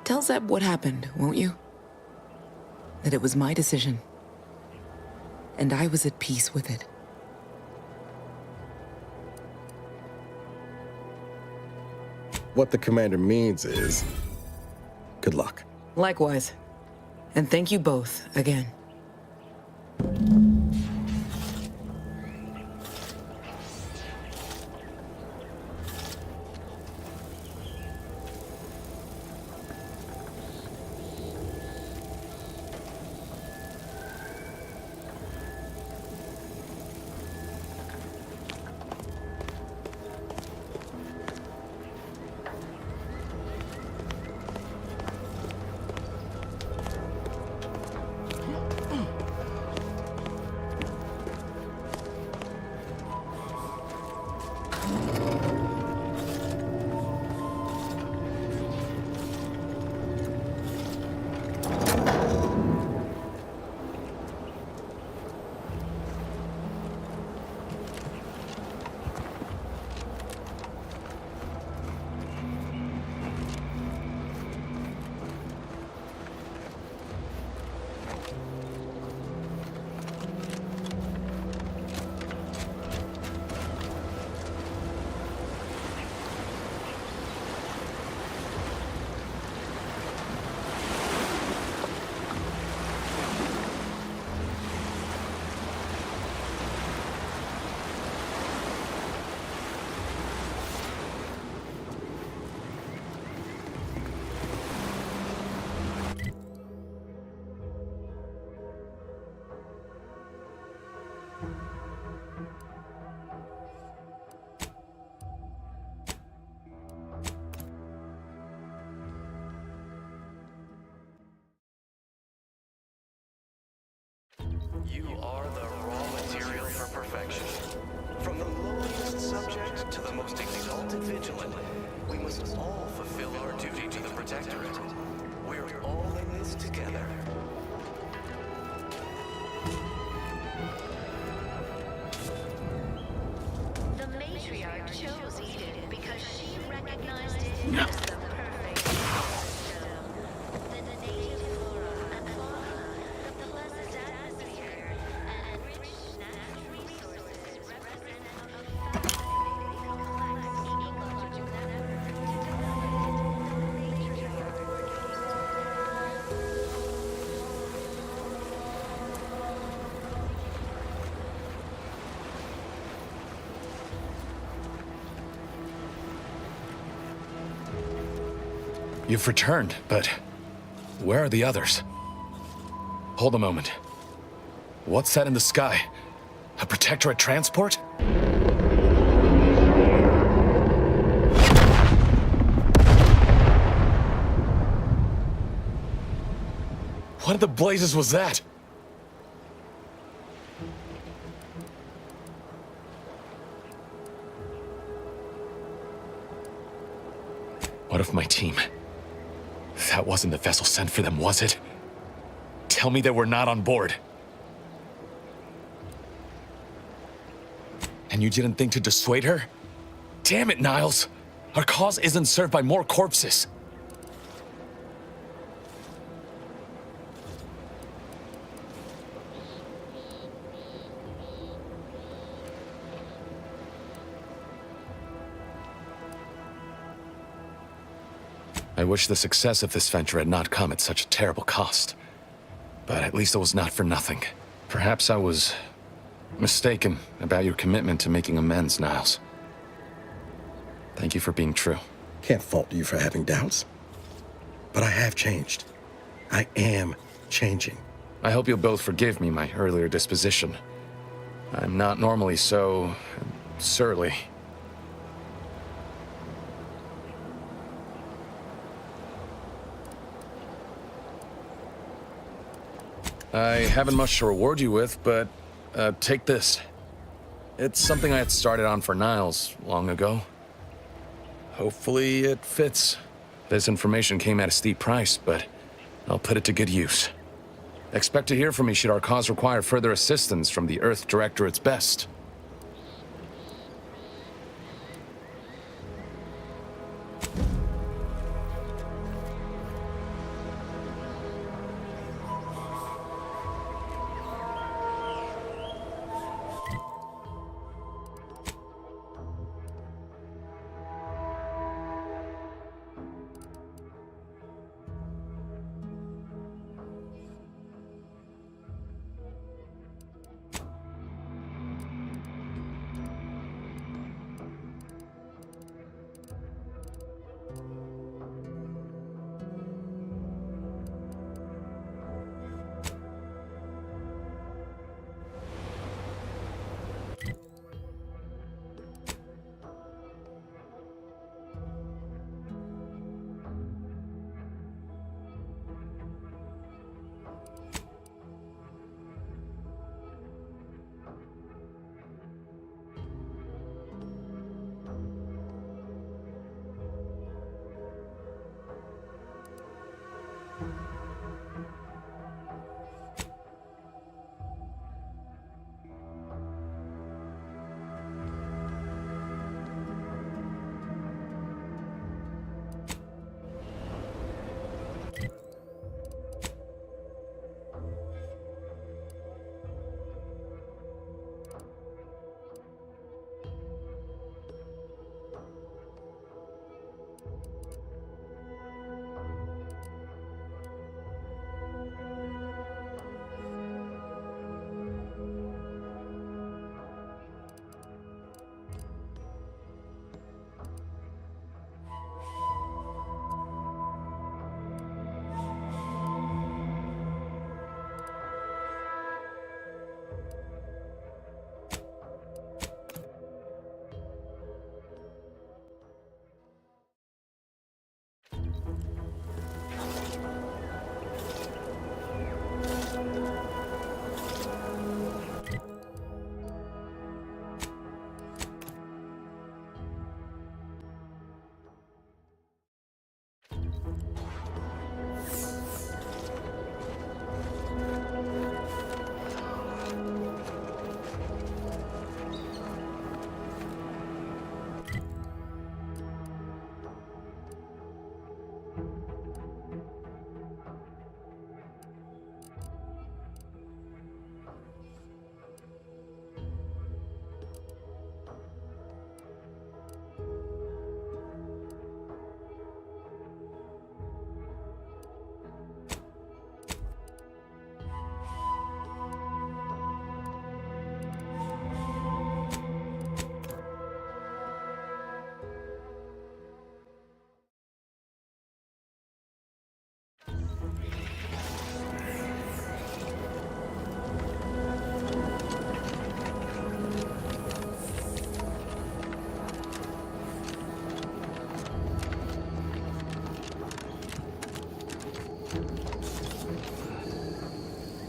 S16: Tell Zeb what happened, won't you? That it was my decision. And I was at peace with it.
S12: What the Commander means is, good luck.
S16: Likewise. And thank you both, again.
S11: doing?
S17: You've returned, but where are the others? Hold a moment. What's that in the sky? A Protectorate transport? What in the blazes was that? What of my team? That wasn't the vessel sent for them, was it? Tell me they were not on board. And you didn't think to dissuade her? Damn it, Niles! Our cause isn't served by more corpses. I wish the success of this venture had not come at such a terrible cost. But at least it was not for nothing. Perhaps I was mistaken about your commitment to making amends, Niles. Thank you for being true.
S12: Can't fault you for having doubts. But I have changed. I am changing.
S17: I hope you'll both forgive me my earlier disposition. I'm not normally so surly. I haven't much to reward you with, but take this. It's something I had started on for Niles long ago. Hopefully it fits. This information came at a steep price, but I'll put it to good use. Expect to hear from me should our cause require further assistance from the Earth Directorate's best.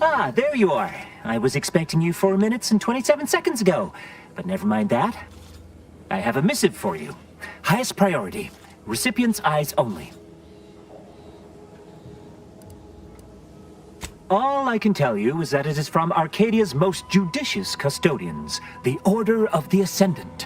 S18: Ah, there you are. I was expecting you 4 minutes and 27 seconds ago. But never mind that. I have a missive for you. Highest priority. Recipient's eyes only. All I can tell you is that it is from Arcadia's most judicious custodians, the Order of the Ascendant.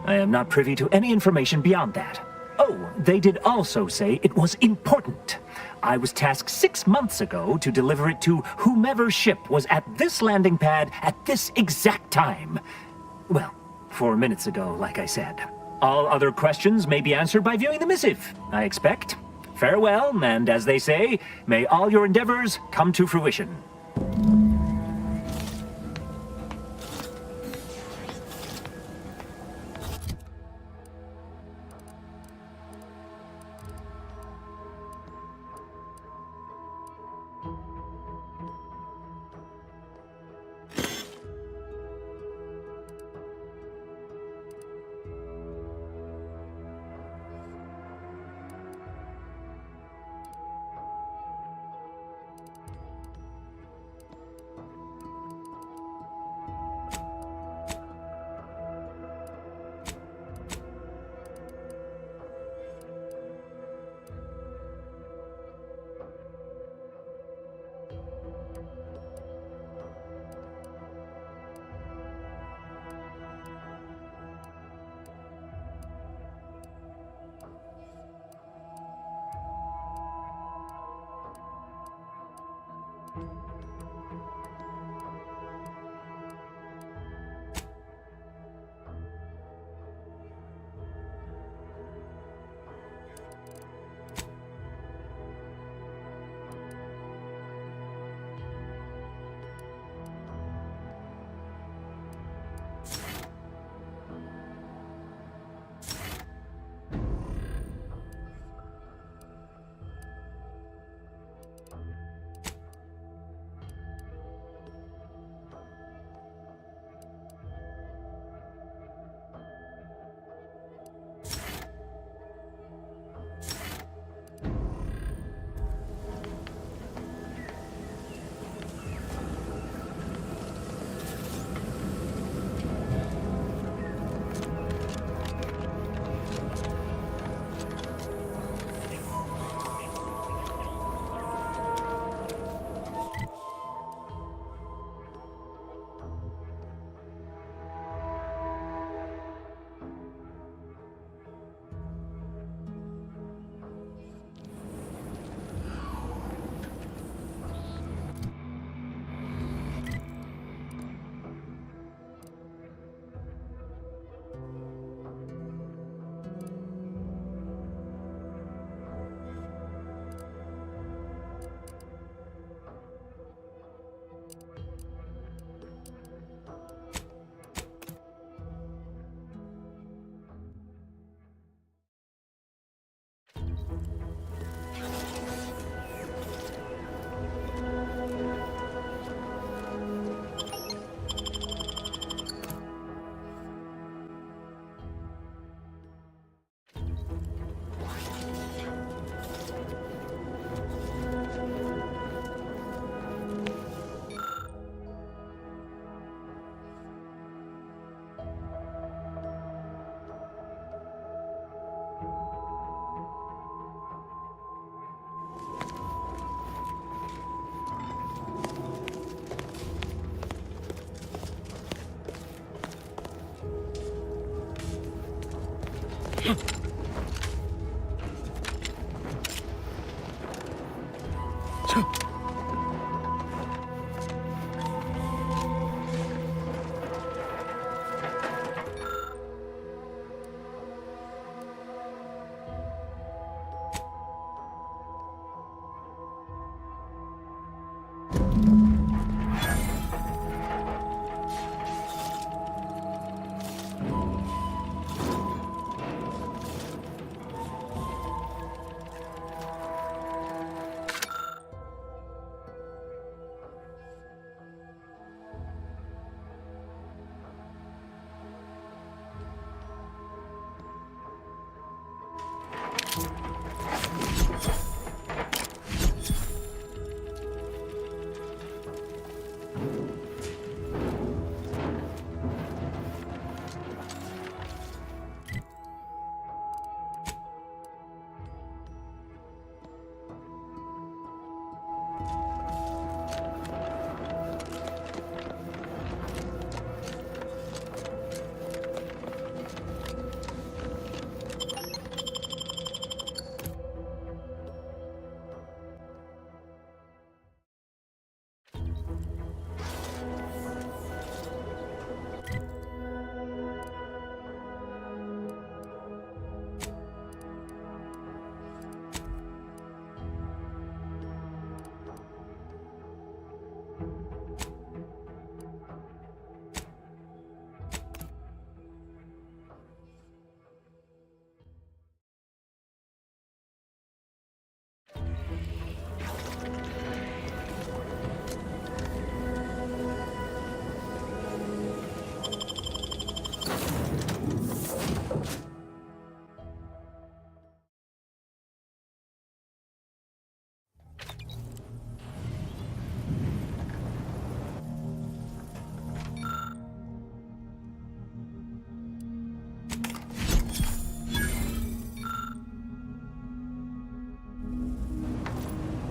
S18: I am not privy to any information beyond that. Oh, they did also say it was important. I was tasked 6 months ago to deliver it to whomever ship was at this landing pad at this exact time. Well, 4 minutes ago, like I said. All other questions may be answered by viewing the missive, I expect. Farewell, and as they say, may all your endeavors come to fruition.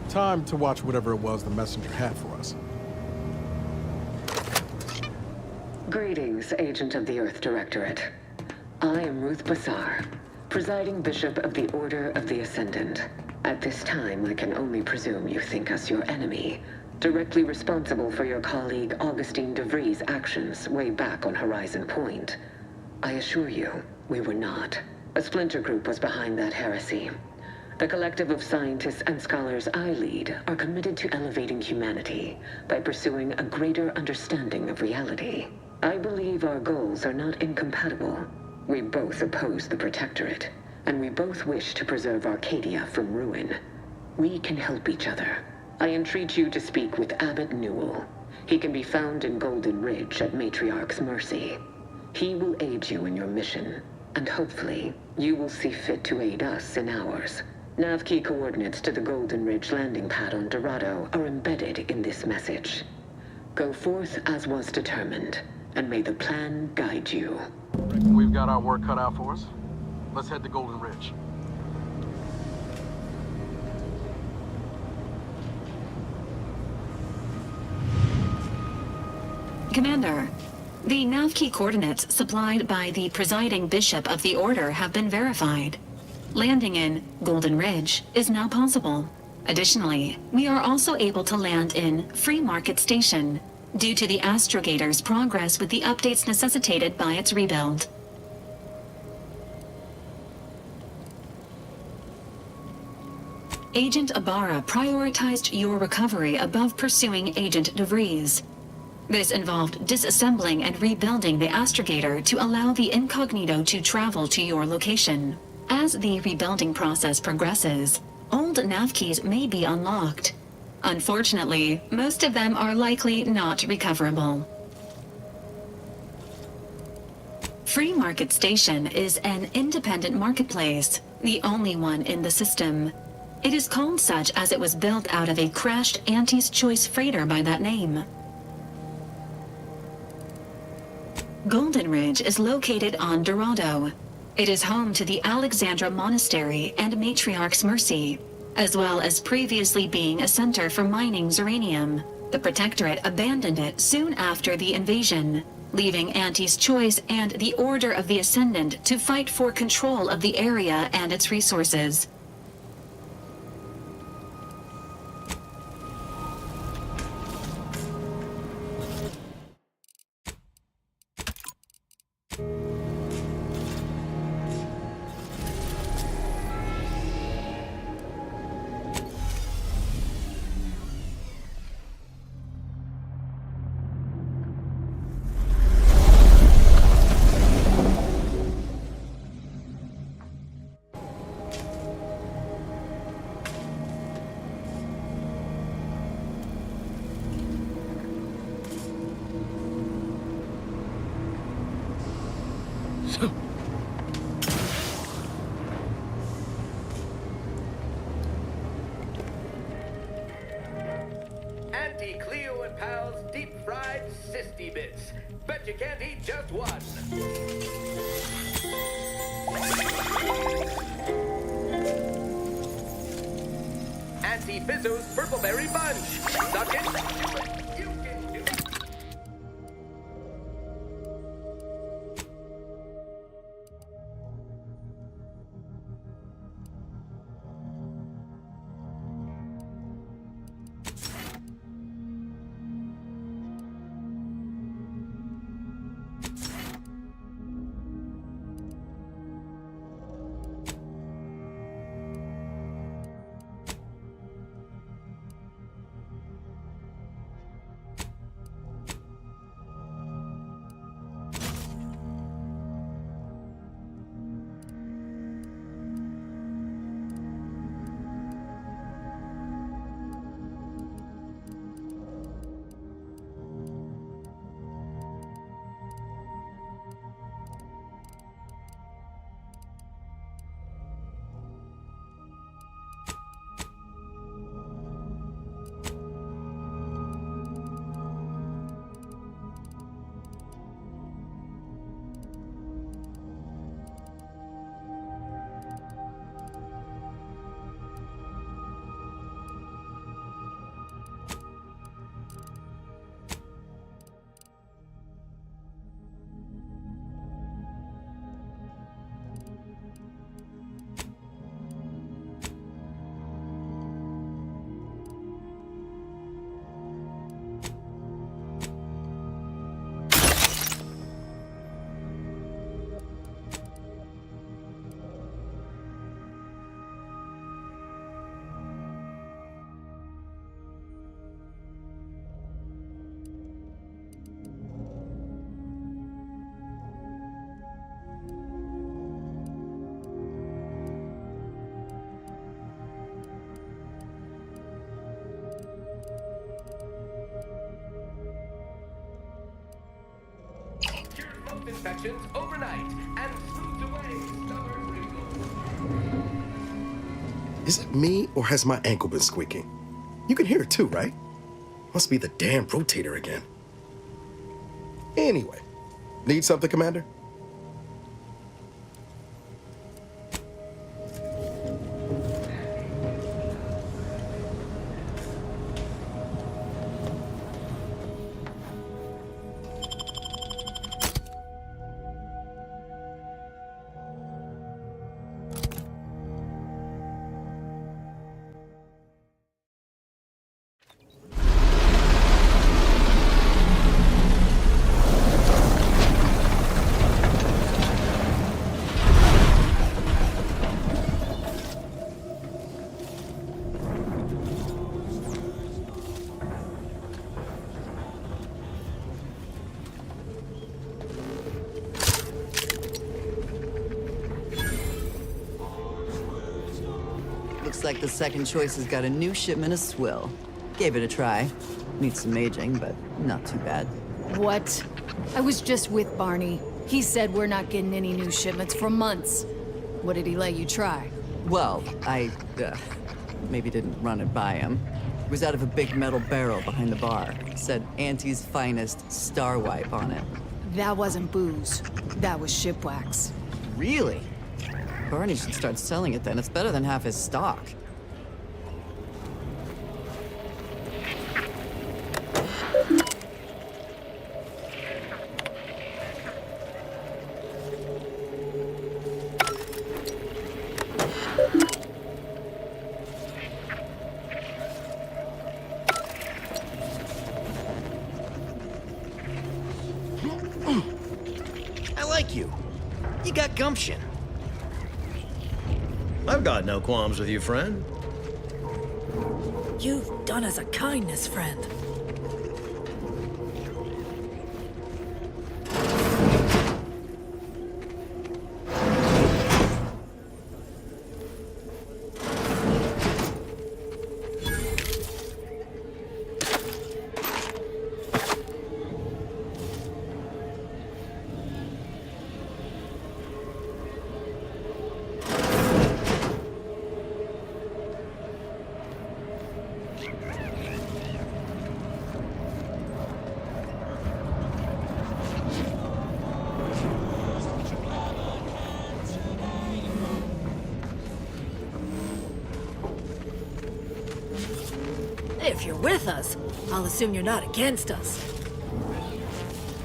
S13: Time to watch whatever it was the messenger had for us.
S19: Greetings, Agent of the Earth Directorate. I am Ruth Bassar, presiding Bishop of the Order of the Ascendant. At this time, I can only presume you think us your enemy, directly responsible for your colleague Augustine DeVries' actions way back on Horizon Point. I assure you, we were not. A splinter group was behind that heresy. The collective of scientists and scholars I lead are committed to elevating humanity by pursuing a greater understanding of reality. I believe our goals are not incompatible. We both oppose the Protectorate, and we both wish to preserve Arcadia from ruin. We can help each other. I entreat you to speak with Abbot Newell. He can be found in Golden Ridge at Matriarch's Mercy. He will aid you in your mission, and hopefully, you will see fit to aid us in ours. Nav key coordinates to the Golden Ridge landing pad on Dorado are embedded in this message. Go forth as was determined, and may the plan guide you.
S3: We've got our work cut out for us. Let's head to Golden Ridge.
S4: Commander, the nav key coordinates supplied by the presiding Bishop of the Order have been verified. Landing in Golden Ridge is now possible. Additionally, we are also able to land in Free Market Station, due to the Astrogator's progress with the updates necessitated by its rebuild. Agent Ibarra prioritized your recovery above pursuing Agent DeVries. This involved disassembling and rebuilding the Astrogator to allow the incognito to travel to your location. As the rebuilding process progresses, old nav keys may be unlocked. Unfortunately, most of them are likely not recoverable. Free Market Station is an independent marketplace, the only one in the system. It is called such as it was built out of a crashed Auntie's Choice freighter by that name. Golden Ridge is located on Dorado. It is home to the Alexandra Monastery and Matriarch's Mercy, as well as previously being a center for mining uranium. The Protectorate abandoned it soon after the invasion, leaving Auntie's Choice and the Order of the Ascendant to fight for control of the area and its resources.
S20: Auntie Cleo and pals deep-fried sisty bits. Bet you can't eat just one. Auntie Fizzo's purpleberry bunch. Suck it, do it, you can do it. inspections overnight and smooths away stubborn wrinkles.
S12: Is it me, or has my ankle been squeaking? You can hear it too, right? Must be the damn rotator again. Anyway, need something, Commander?
S21: Looks like the second choice has got a new shipment of swill. Gave it a try. Needs some aging, but not too bad.
S22: What? I was just with Barney. He said we're not getting any new shipments for months. What did he let you try?
S21: Well, I, maybe didn't run it by him. It was out of a big metal barrel behind the bar. Said Auntie's finest star wipe on it.
S22: That wasn't booze. That was ship wax.
S21: Really? Barney should start selling it then. It's better than half his stock.
S23: I like you. You got gumption. I've got no qualms with you, friend.
S24: You've done us a kindness, friend. If you're with us, I'll assume you're not against us.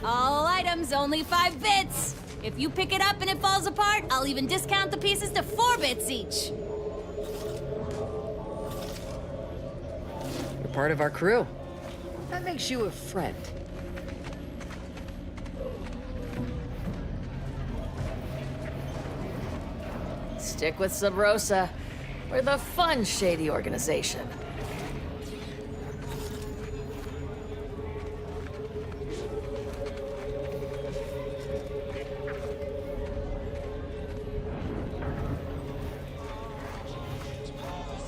S25: All items, only 5 bits. If you pick it up and it falls apart, I'll even discount the pieces to 4 bits each.
S21: You're part of our crew. That makes you a friend.
S24: Stick with Sub Rosa. We're the fun, shady organization.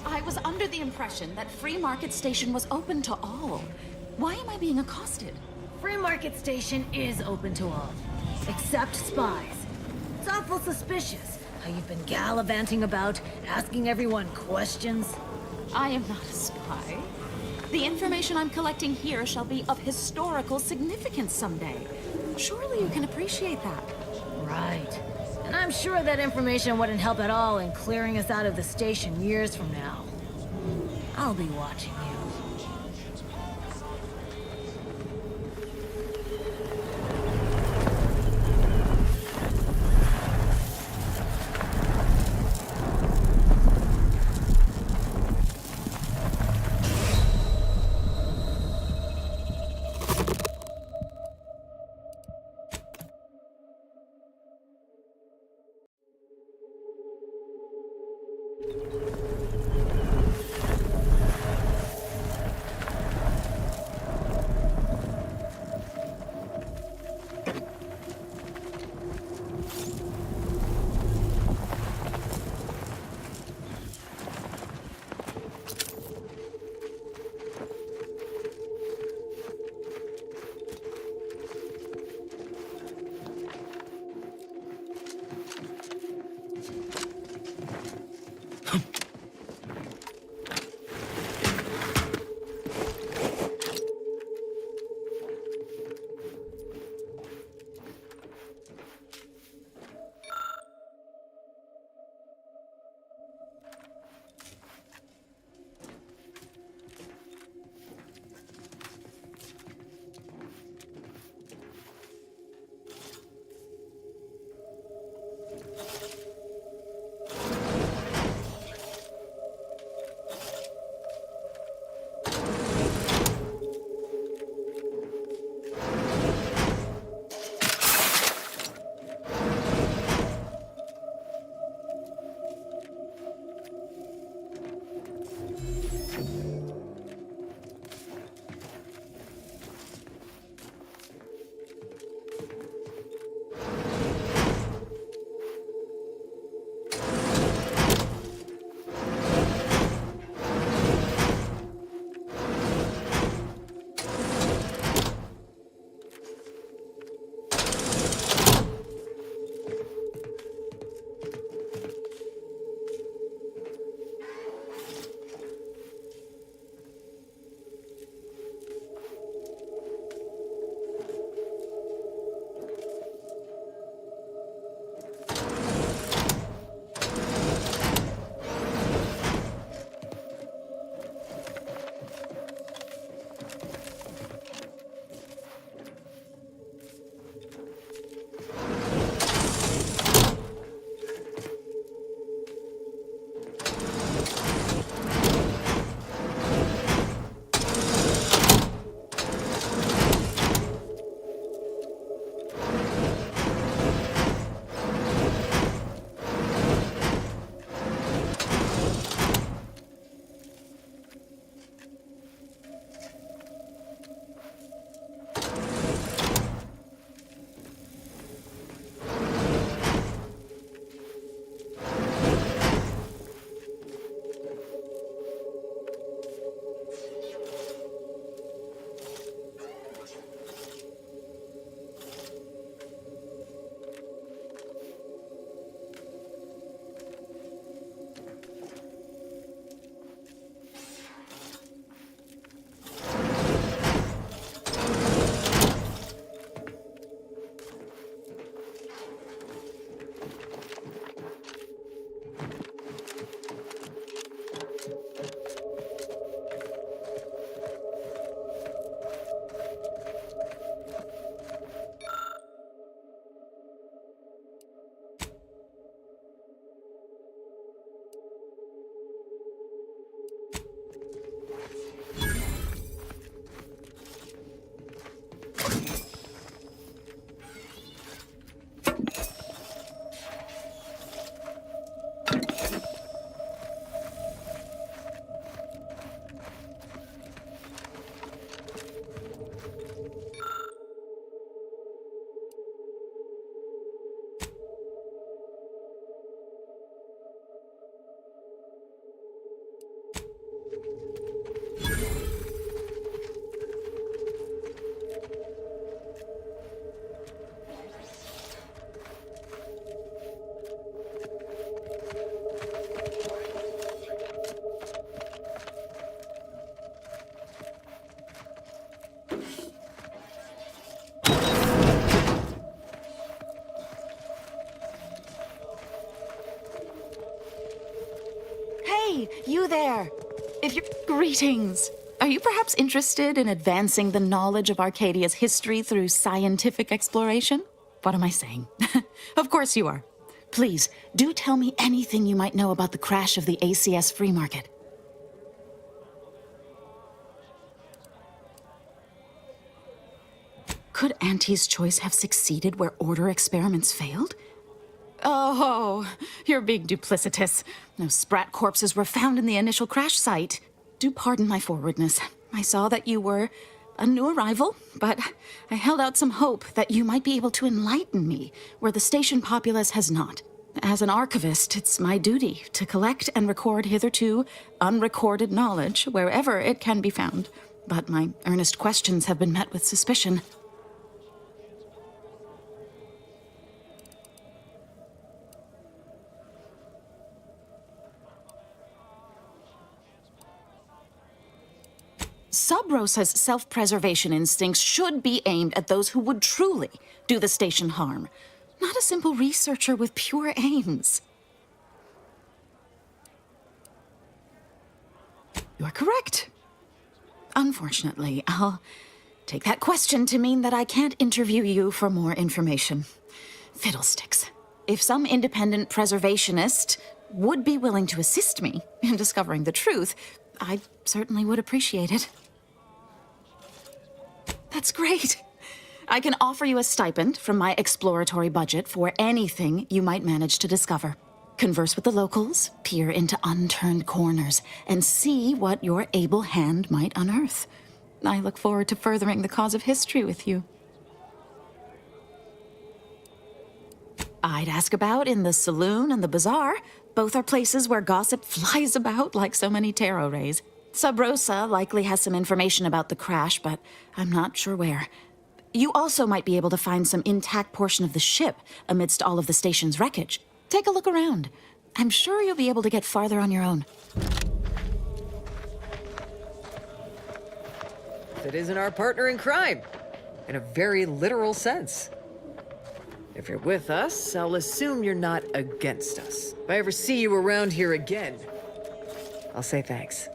S26: I was under the impression that Free Market Station was open to all. Why am I being accosted?
S24: Free Market Station is open to all, except spies. It's awful suspicious how you've been gallivanting about, asking everyone questions.
S26: I am not a spy. The information I'm collecting here shall be of historical significance someday. Surely you can appreciate that.
S24: Right. And I'm sure that information wouldn't help at all in clearing us out of the station years from now. I'll be watching you.
S26: Hey, you there! If you're... Greetings! Are you perhaps interested in advancing the knowledge of Arcadia's history through scientific exploration? What am I saying? Of course you are. Please, do tell me anything you might know about the crash of the ACS free market. Could Auntie's choice have succeeded where order experiments failed? Oh, you're being duplicitous. No sprat corpses were found in the initial crash site. Do pardon my forwardness. I saw that you were a new arrival, but I held out some hope that you might be able to enlighten me where the station populace has not. As an archivist, it's my duty to collect and record hitherto unrecorded knowledge wherever it can be found. But my earnest questions have been met with suspicion. Sub Rosa's self-preservation instincts should be aimed at those who would truly do the station harm, not a simple researcher with pure aims. You are correct. Unfortunately, I'll take that question to mean that I can't interview you for more information. Fiddlesticks. If some independent preservationist would be willing to assist me in discovering the truth, I certainly would appreciate it. That's great. I can offer you a stipend from my exploratory budget for anything you might manage to discover. Converse with the locals, peer into unturned corners, and see what your able hand might unearth. I look forward to furthering the cause of history with you. I'd ask about in the saloon and the bazaar. Both are places where gossip flies about like so many tarot rays. Sub Rosa likely has some information about the crash, but I'm not sure where. You also might be able to find some intact portion of the ship amidst all of the station's wreckage. Take a look around. I'm sure you'll be able to get farther on your own.
S1: That isn't our partner in crime, in a very literal sense. If you're with us, I'll assume you're not against us. If I ever see you around here again, I'll say thanks.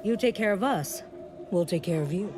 S24: You take care of us, we'll take care of you.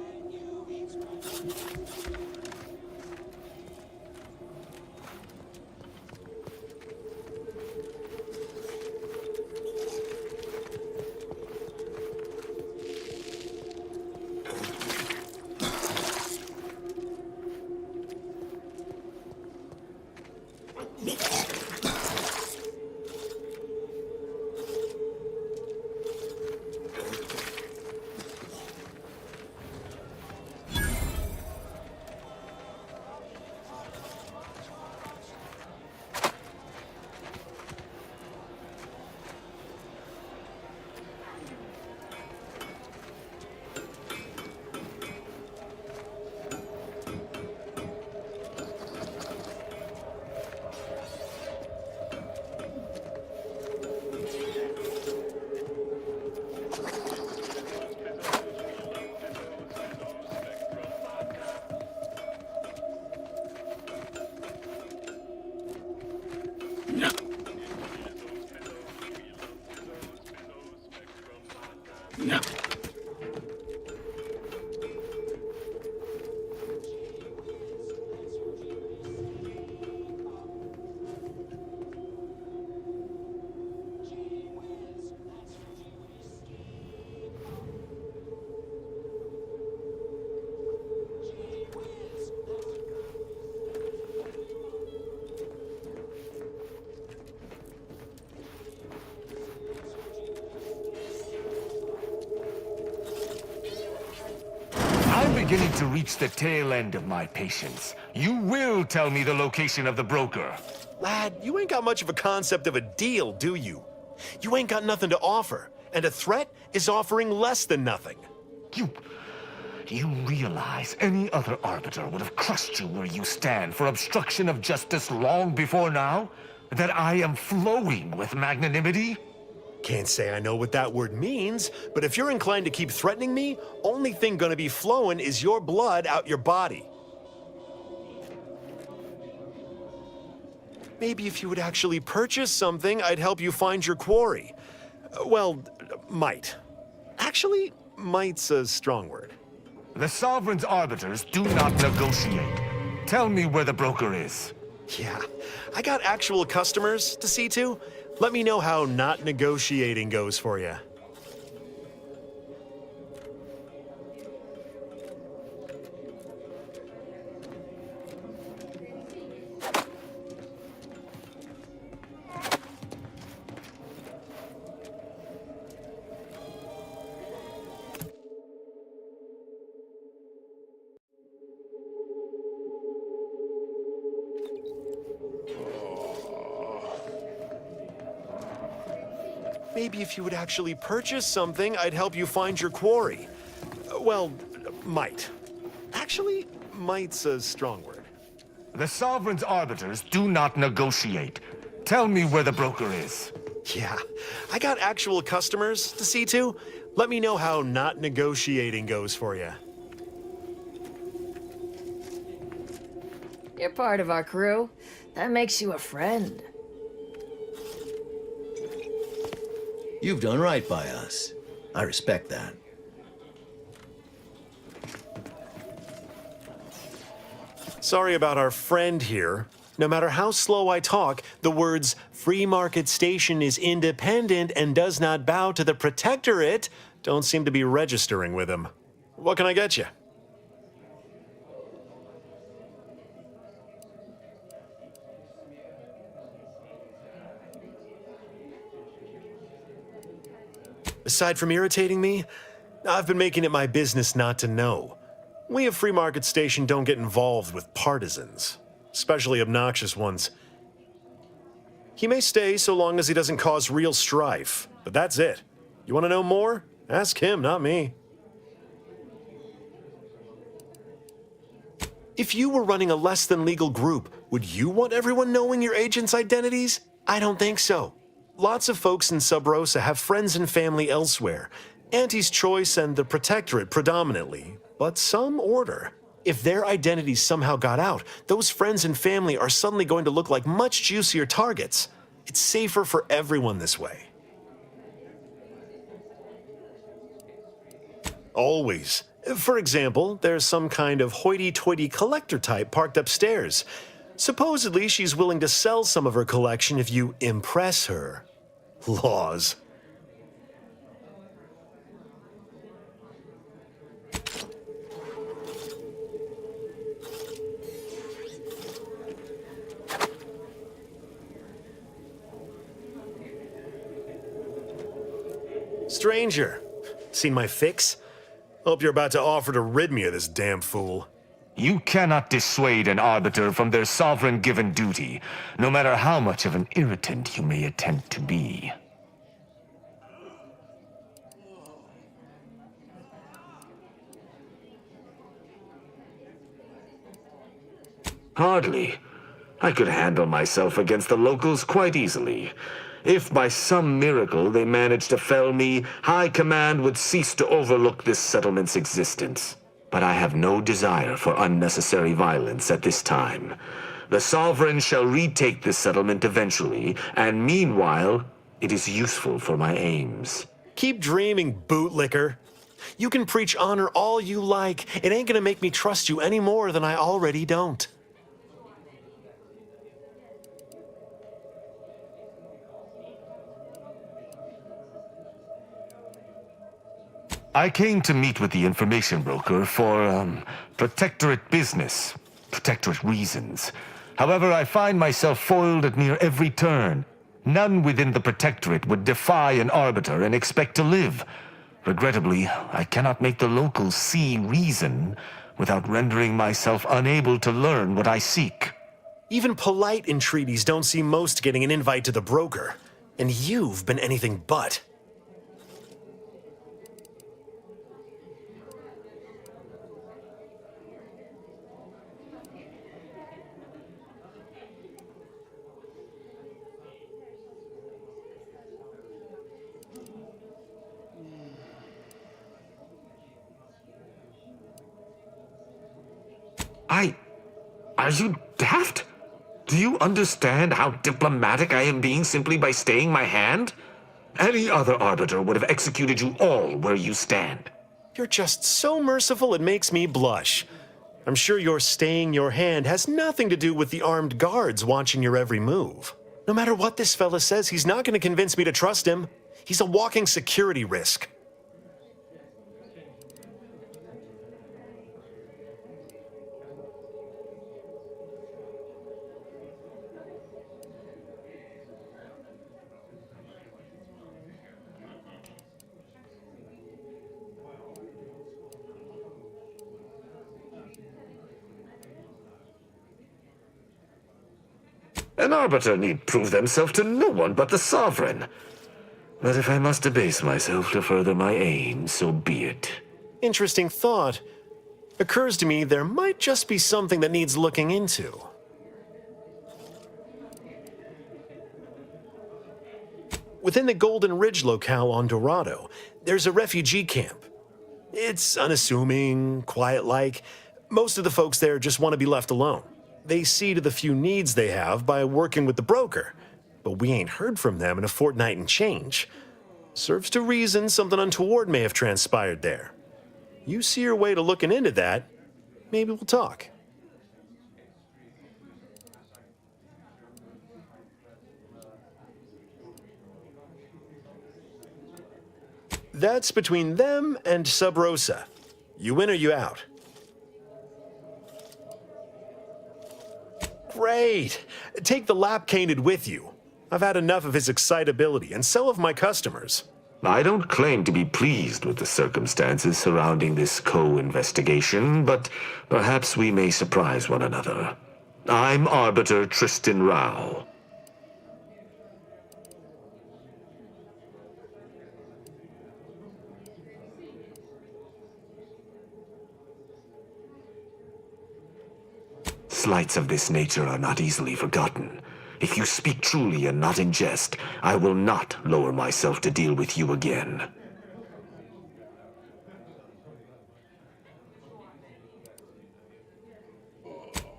S2: Beginning to reach the tail end of my patience. You will tell me the location of the broker.
S23: Lad, you ain't got much of a concept of a deal, do you? You ain't got nothing to offer, and a threat is offering less than nothing.
S2: You realize any other arbiter would have crushed you where you stand for obstruction of justice long before now? That I am flowing with magnanimity?
S23: Can't say I know what that word means, but if you're inclined to keep threatening me, only thing gonna be flowing is your blood out your body. Maybe if you would actually purchase something, I'd help you find your quarry. Well, might. Actually, might's a strong word.
S2: The Sovereign's arbiters do not negotiate. Tell me where the broker is.
S23: Yeah, I got actual customers to see to. Let me know how not negotiating goes for you. Maybe if you would actually purchase something, I'd help you find your quarry. Well, might. Actually, might's a strong word.
S2: The Sovereign's arbiters do not negotiate. Tell me where the broker is.
S23: Yeah, I got actual customers to see to. Let me know how not negotiating goes for you.
S24: You're part of our crew. That makes you a friend.
S5: You've done right by us. I respect that.
S23: Sorry about our friend here. No matter how slow I talk, the words "Free Market Station is independent and does not bow to the Protectorate" don't seem to be registering with him. What can I get you? Aside from irritating me, I've been making it my business not to know. We at Free Market Station don't get involved with partisans, especially obnoxious ones. He may stay so long as he doesn't cause real strife, but that's it. You want to know more? Ask him, not me. If you were running a less than legal group, would you want everyone knowing your agents' identities? I don't think so. Lots of folks in Sub Rosa have friends and family elsewhere. Auntie's Choice and the Protectorate predominantly, but some Order. If their identities somehow got out, those friends and family are suddenly going to look like much juicier targets. It's safer for everyone this way. Always. For example, there's some kind of hoity-toity collector type parked upstairs. Supposedly, she's willing to sell some of her collection if you impress her. Laws. Stranger, seen my fix? Hope you're about to offer to rid me of this damn fool.
S2: You cannot dissuade an arbiter from their sovereign-given duty, no matter how much of an irritant you may attempt to be. Hardly. I could handle myself against the locals quite easily. If by some miracle they managed to fell me, High Command would cease to overlook this settlement's existence. But I have no desire for unnecessary violence at this time. The Sovereign shall retake this settlement eventually, and meanwhile, it is useful for my aims.
S23: Keep dreaming, bootlicker. You can preach honor all you like. It ain't gonna make me trust you any more than I already don't.
S2: I came to meet with the information broker for, Protectorate business, Protectorate reasons. However, I find myself foiled at near every turn. None within the Protectorate would defy an arbiter and expect to live. Regrettably, I cannot make the locals see reason without rendering myself unable to learn what I seek.
S23: Even polite entreaties don't see most getting an invite to the broker. And you've been anything but.
S2: Are you daft? Do you understand how diplomatic I am being simply by staying my hand? Any other Arbiter would have executed you all where you stand.
S23: You're just so merciful it makes me blush. I'm sure your staying your hand has nothing to do with the armed guards watching your every move. No matter what this fella says, he's not going to convince me to trust him. He's a walking security risk.
S2: An Arbiter need prove themselves to no one but the Sovereign. But if I must debase myself to further my aim, so be it.
S23: Interesting thought. Occurs to me there might just be something that needs looking into. Within the Golden Ridge locale on Dorado, there's a refugee camp. It's unassuming, quiet-like. Most of the folks there just want to be left alone. They see to the few needs they have by working with the broker, but we ain't heard from them in a fortnight and change. Serves to reason something untoward may have transpired there. You see your way to looking into that, maybe we'll talk. That's between them and Sub Rosa. You in or you out? Great! Take the lap cainted with you. I've had enough of his excitability, and so have my customers.
S2: I don't claim to be pleased with the circumstances surrounding this co-investigation, but perhaps we may surprise one another. I'm Arbiter Tristan Rao. Slights of this nature are not easily forgotten. If you speak truly and not in jest, I will not lower myself to deal with you again.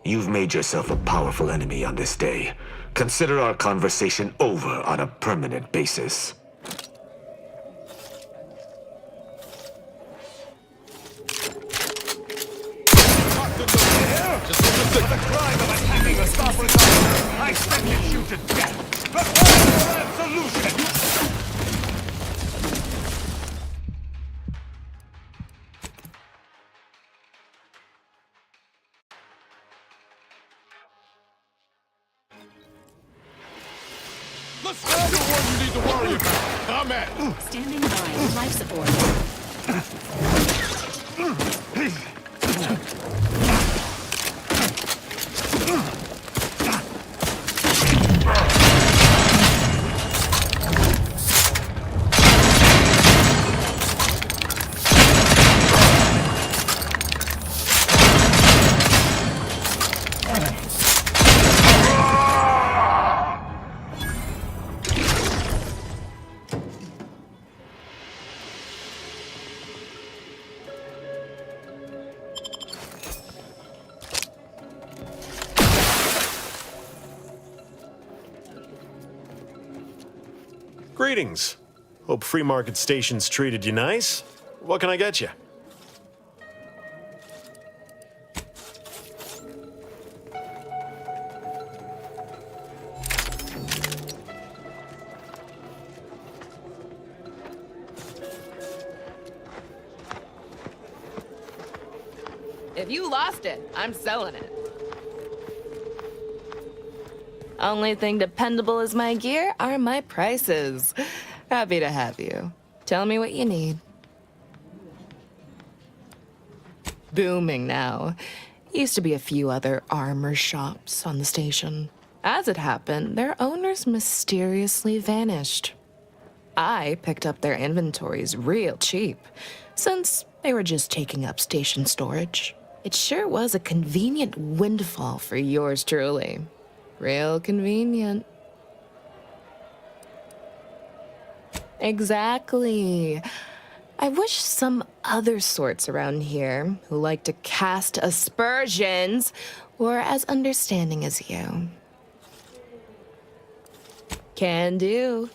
S2: You've made yourself a powerful enemy on this day. Consider our conversation over on a permanent basis. The crime of attacking a sovereign government, I sentence you to death. Prepare for absolution!
S6: Let's have the one you need to worry about. Come at.
S4: Standing by. Life support.
S23: Greetings. Hope Free Market Station's treated you nice. What can I get you?
S8: If you lost it, I'm selling it. Only thing dependable as my gear are my prices. Happy to have you. Tell me what you need. Booming now. Used to be a few other armor shops on the station. As it happened, their owners mysteriously vanished. I picked up their inventories real cheap, since they were just taking up station storage. It sure was a convenient windfall for yours truly. Real convenient. Exactly. I wish some other sorts around here who like to cast aspersions were as understanding as you. Can do.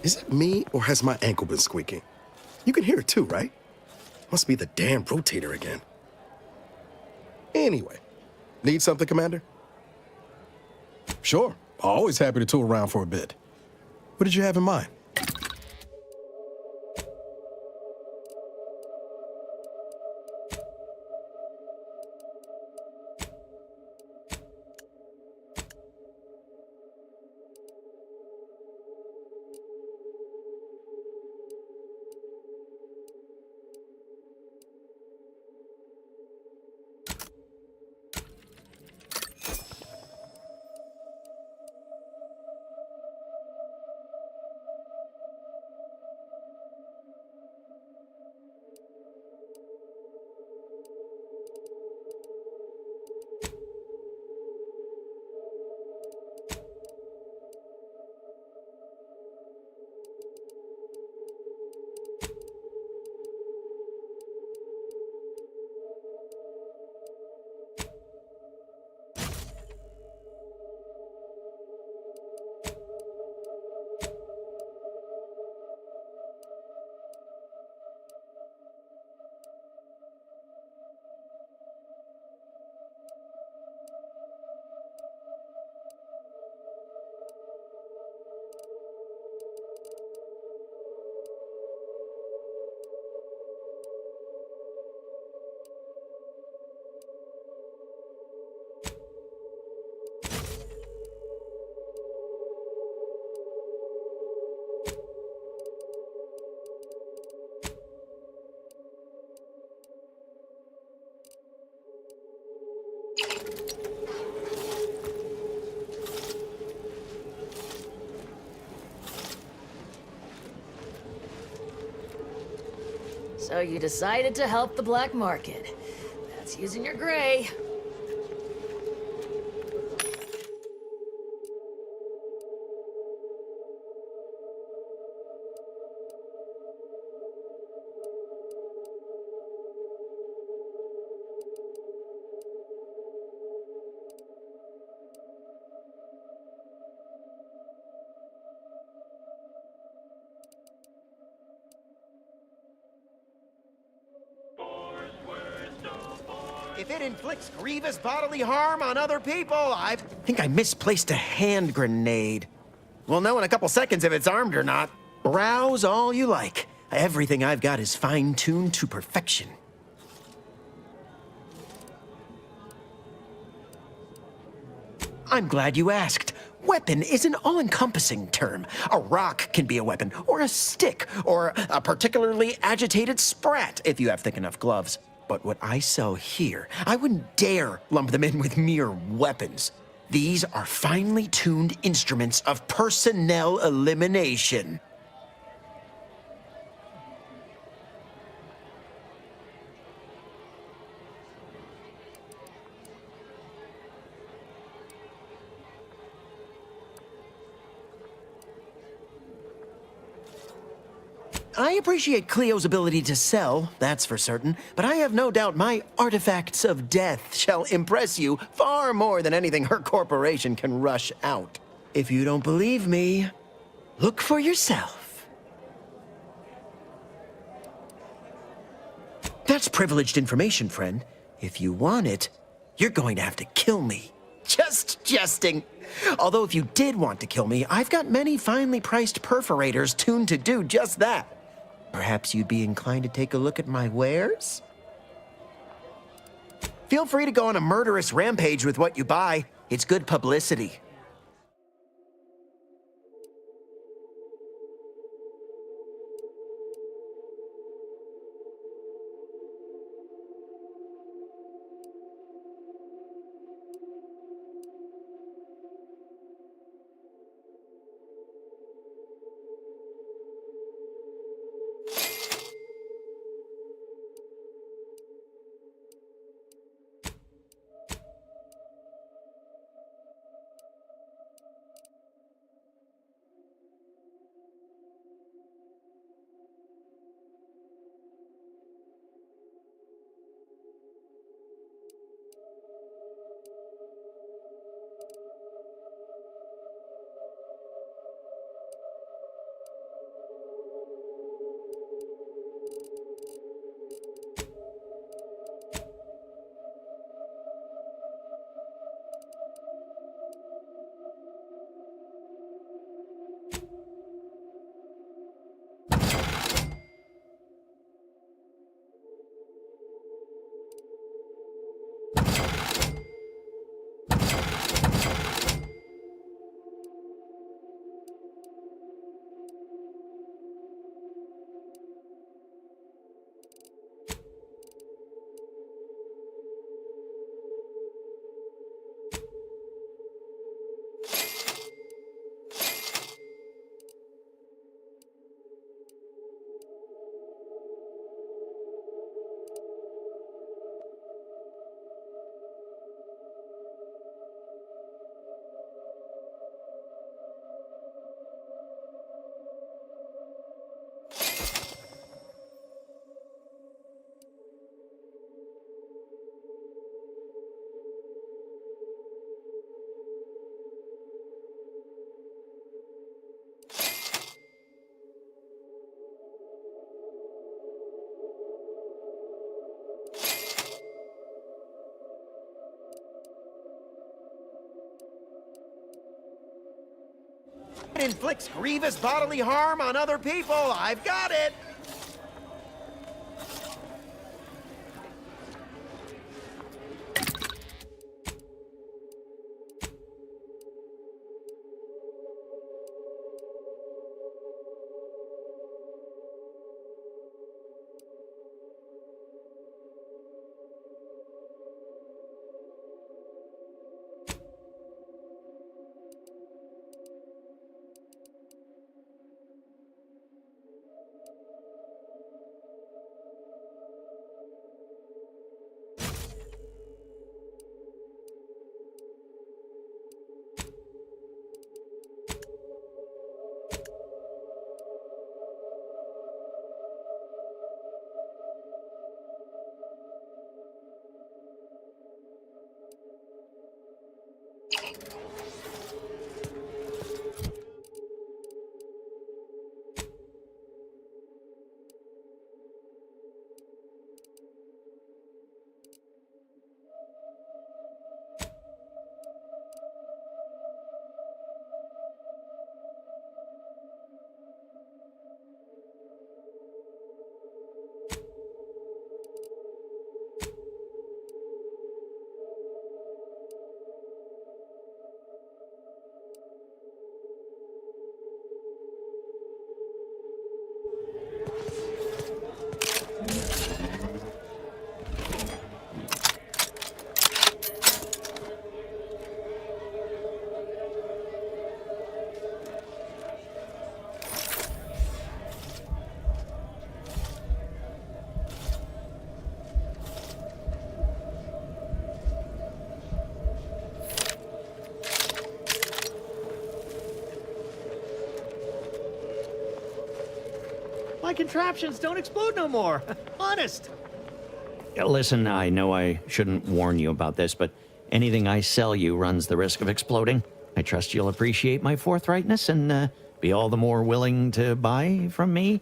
S12: Is it me, or has my ankle been squeaking? You can hear it too, right? Must be the damn rotator again. Anyway, need something, Commander? Sure, always happy to tool around for a bit. What did you have in mind?
S24: So you decided to help the black market. That's using your gray.
S7: If it inflicts grievous bodily harm on other people, I think I misplaced a hand grenade. We'll know in a couple seconds if it's armed or not. Browse all you like. Everything I've got is fine-tuned to perfection. I'm glad you asked. Weapon is an all-encompassing term. A rock can be a weapon, or a stick, or a particularly agitated sprat if you have thick enough gloves. But what I sell here, I wouldn't dare lump them in with mere weapons. These are finely tuned instruments of personnel elimination. I appreciate Cleo's ability to sell, that's for certain, but I have no doubt my artifacts of death shall impress you far more than anything her corporation can rush out. If you don't believe me, look for yourself. That's privileged information, friend. If you want it, you're going to have to kill me. Just jesting. Although if you did want to kill me, I've got many finely priced perforators tuned to do just that. Perhaps you'd be inclined to take a look at my wares? Feel free to go on a murderous rampage with what you buy. It's good publicity. It inflicts grievous bodily harm on other people. I've got it.
S9: My contraptions don't explode no more. Honest.
S10: Listen, I know I shouldn't warn you about this, but anything I sell you runs the risk of exploding. I trust you'll appreciate my forthrightness and be all the more willing to buy from me.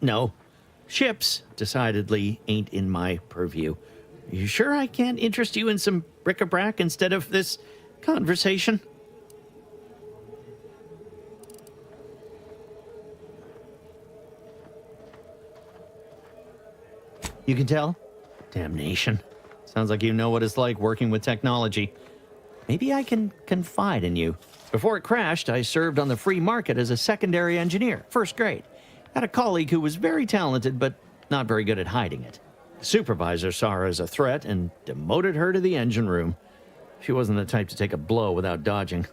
S10: No. Ships decidedly ain't in my purview. You sure I can't interest you in some bric-a-brac instead of this conversation? You can tell? Damnation. Sounds like you know what it's like working with technology. Maybe I can confide in you. Before it crashed, I served on the free market as a secondary engineer, first grade. Had a colleague who was very talented, but not very good at hiding it. The supervisor saw her as a threat and demoted her to the engine room. She wasn't the type to take a blow without dodging.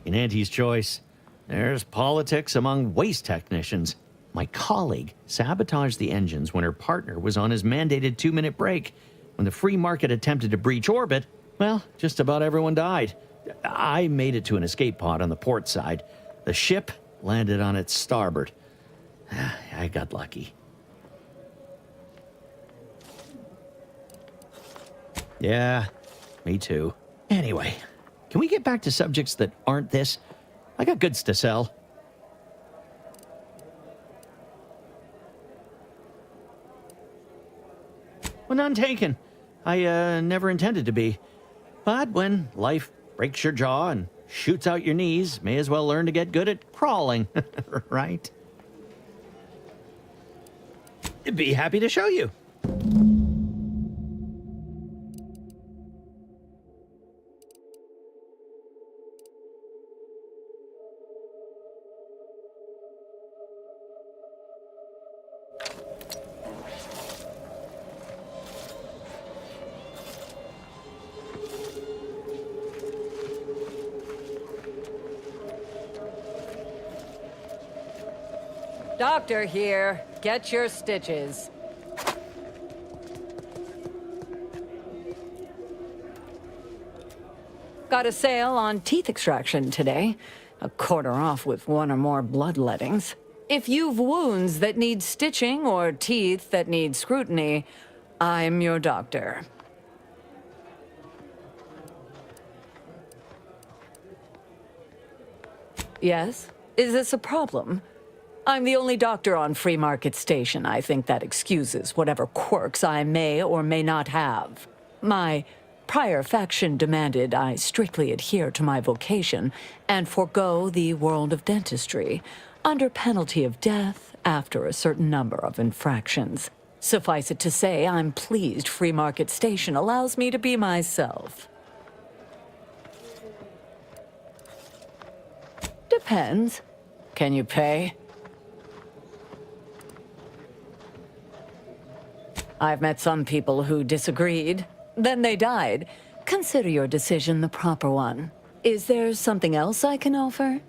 S10: In Auntie's choice, there's politics among waste technicians. My colleague sabotaged the engines when her partner was on his mandated 2-minute break. When the free market attempted to breach orbit, well, just about everyone died. I made it to an escape pod on the port side. The ship landed on its starboard. I got lucky. Yeah, me too. Anyway, can we get back to subjects that aren't this? I got goods to sell. Well, none taken. I never intended to be. But when life breaks your jaw and shoots out your knees, may as well learn to get good at crawling, right? Be happy to show you.
S24: Doctor here. Get your stitches. Got a sale on teeth extraction today. A quarter off with one or more bloodlettings. If you've wounds that need stitching or teeth that need scrutiny, I'm your doctor. Yes? Is this a problem? I'm the only doctor on Free Market Station. I think that excuses whatever quirks I may or may not have. My prior faction demanded I strictly adhere to my vocation and forego the world of dentistry, under penalty of death after a certain number of infractions. Suffice it to say, I'm pleased Free Market Station allows me to be myself. Depends. Can you pay? I've met some people who disagreed. Then they died. Consider your decision the proper one. Is there something else I can offer?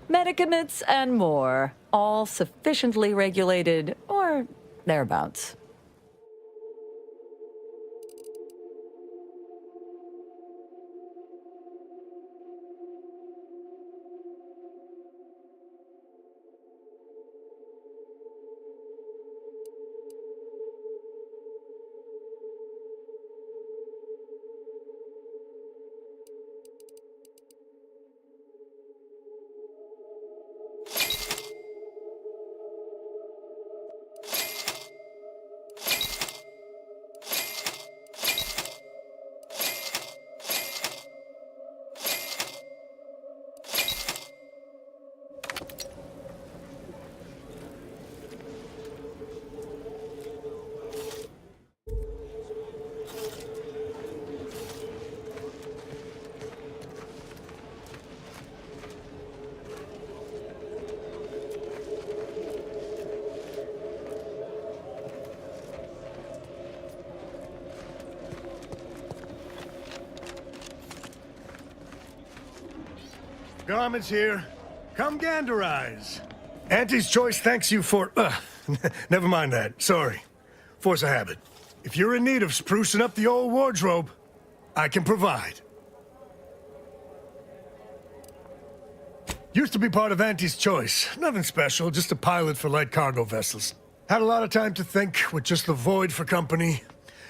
S24: Medicaments and more, all sufficiently regulated, or thereabouts.
S6: Garment's here. Come ganderize.
S11: Auntie's Choice thanks you for... never mind that. Sorry. Force of habit. If you're in need of sprucing up the old wardrobe, I can provide. Used to be part of Auntie's Choice. Nothing special, just a pilot for light cargo vessels. Had a lot of time to think, with just the void for company.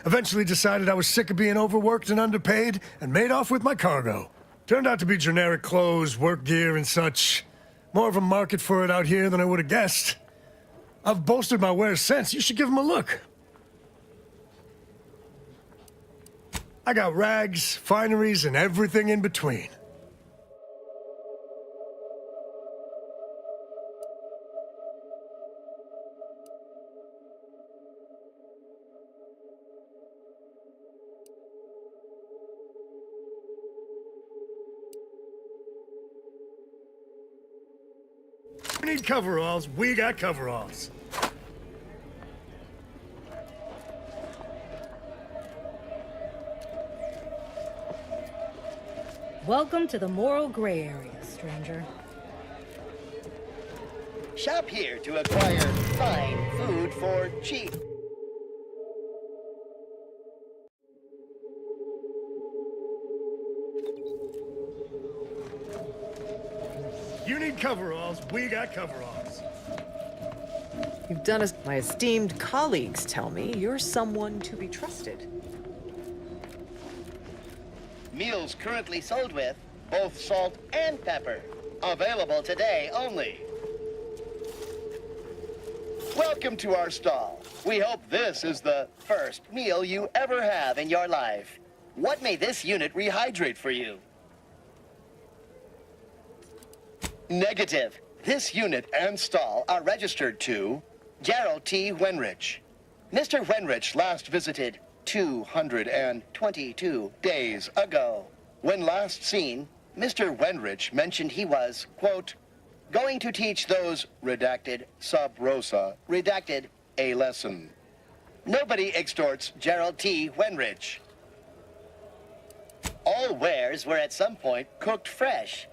S11: Eventually decided I was sick of being overworked and underpaid, and made off with my cargo. Turned out to be generic clothes, work gear, and such. More of a market for it out here than I would have guessed. I've bolstered my wares since. You should give them a look. I got rags, fineries, and everything in between. You need coveralls, we got coveralls.
S14: Welcome to the moral gray area, stranger.
S15: Shop here to acquire fine food for cheap.
S11: You need coveralls, we got coveralls.
S1: You've done as my esteemed colleagues tell me. You're someone to be trusted.
S15: Meals currently sold with both salt and pepper. Available today only. Welcome to our stall. We hope this is the first meal you ever have in your life. What may this unit rehydrate for you? Negative. This unit and stall are registered to Gerald T. Wenrich. Mr. Wenrich last visited 222 days ago. When last seen, Mr. Wenrich mentioned he was, quote, going to teach those, redacted, sub rosa, redacted, a lesson. Nobody extorts Gerald T. Wenrich. All wares were at some point cooked fresh.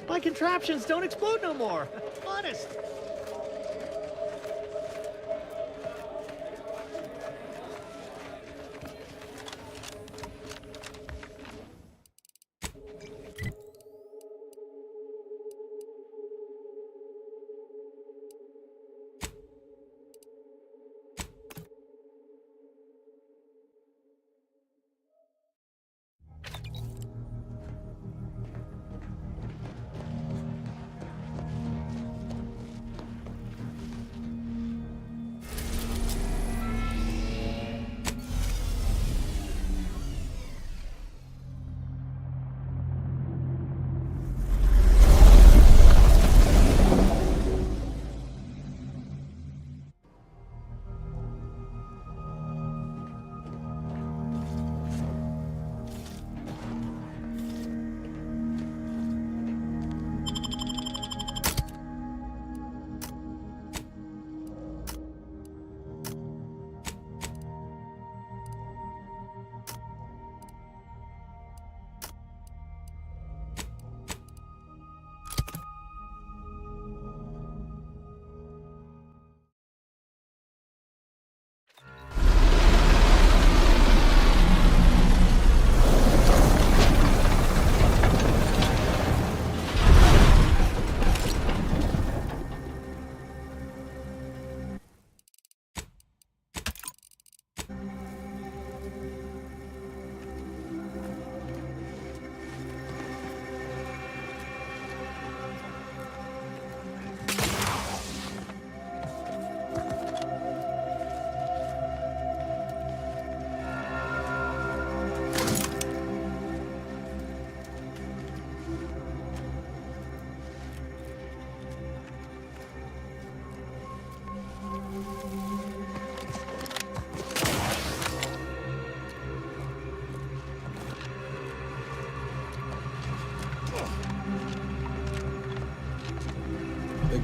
S9: My contraptions don't explode no more. Honest.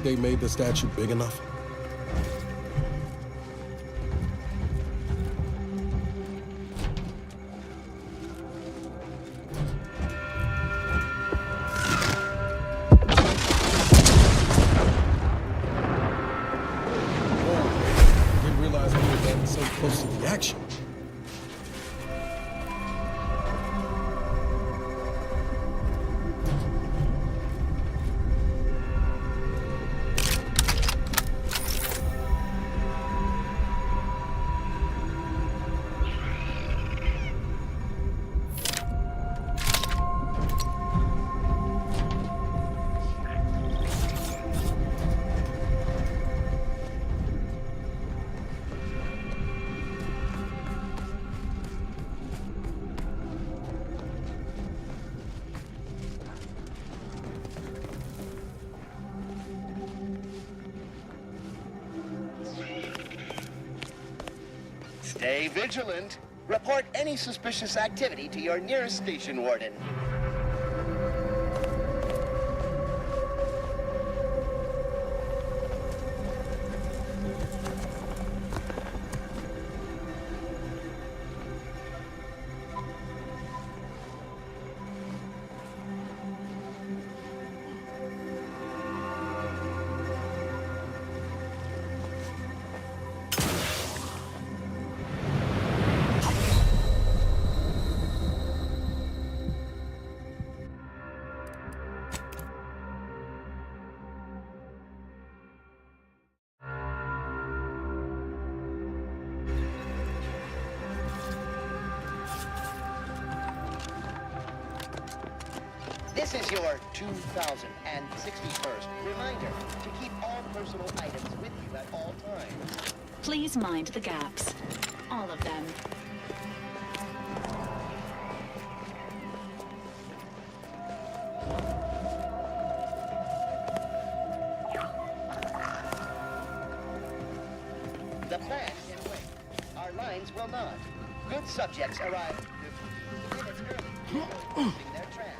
S12: they made the statue big enough? Didn't realize we were getting so close to the action.
S15: Stay vigilant. Report any suspicious activity to your nearest station warden. This is your 2061st reminder to keep all personal items with you at all times.
S4: Please mind the gaps. All of them.
S15: The plan can wait. Our lines will not. Good subjects arrive minutes early, using their tram.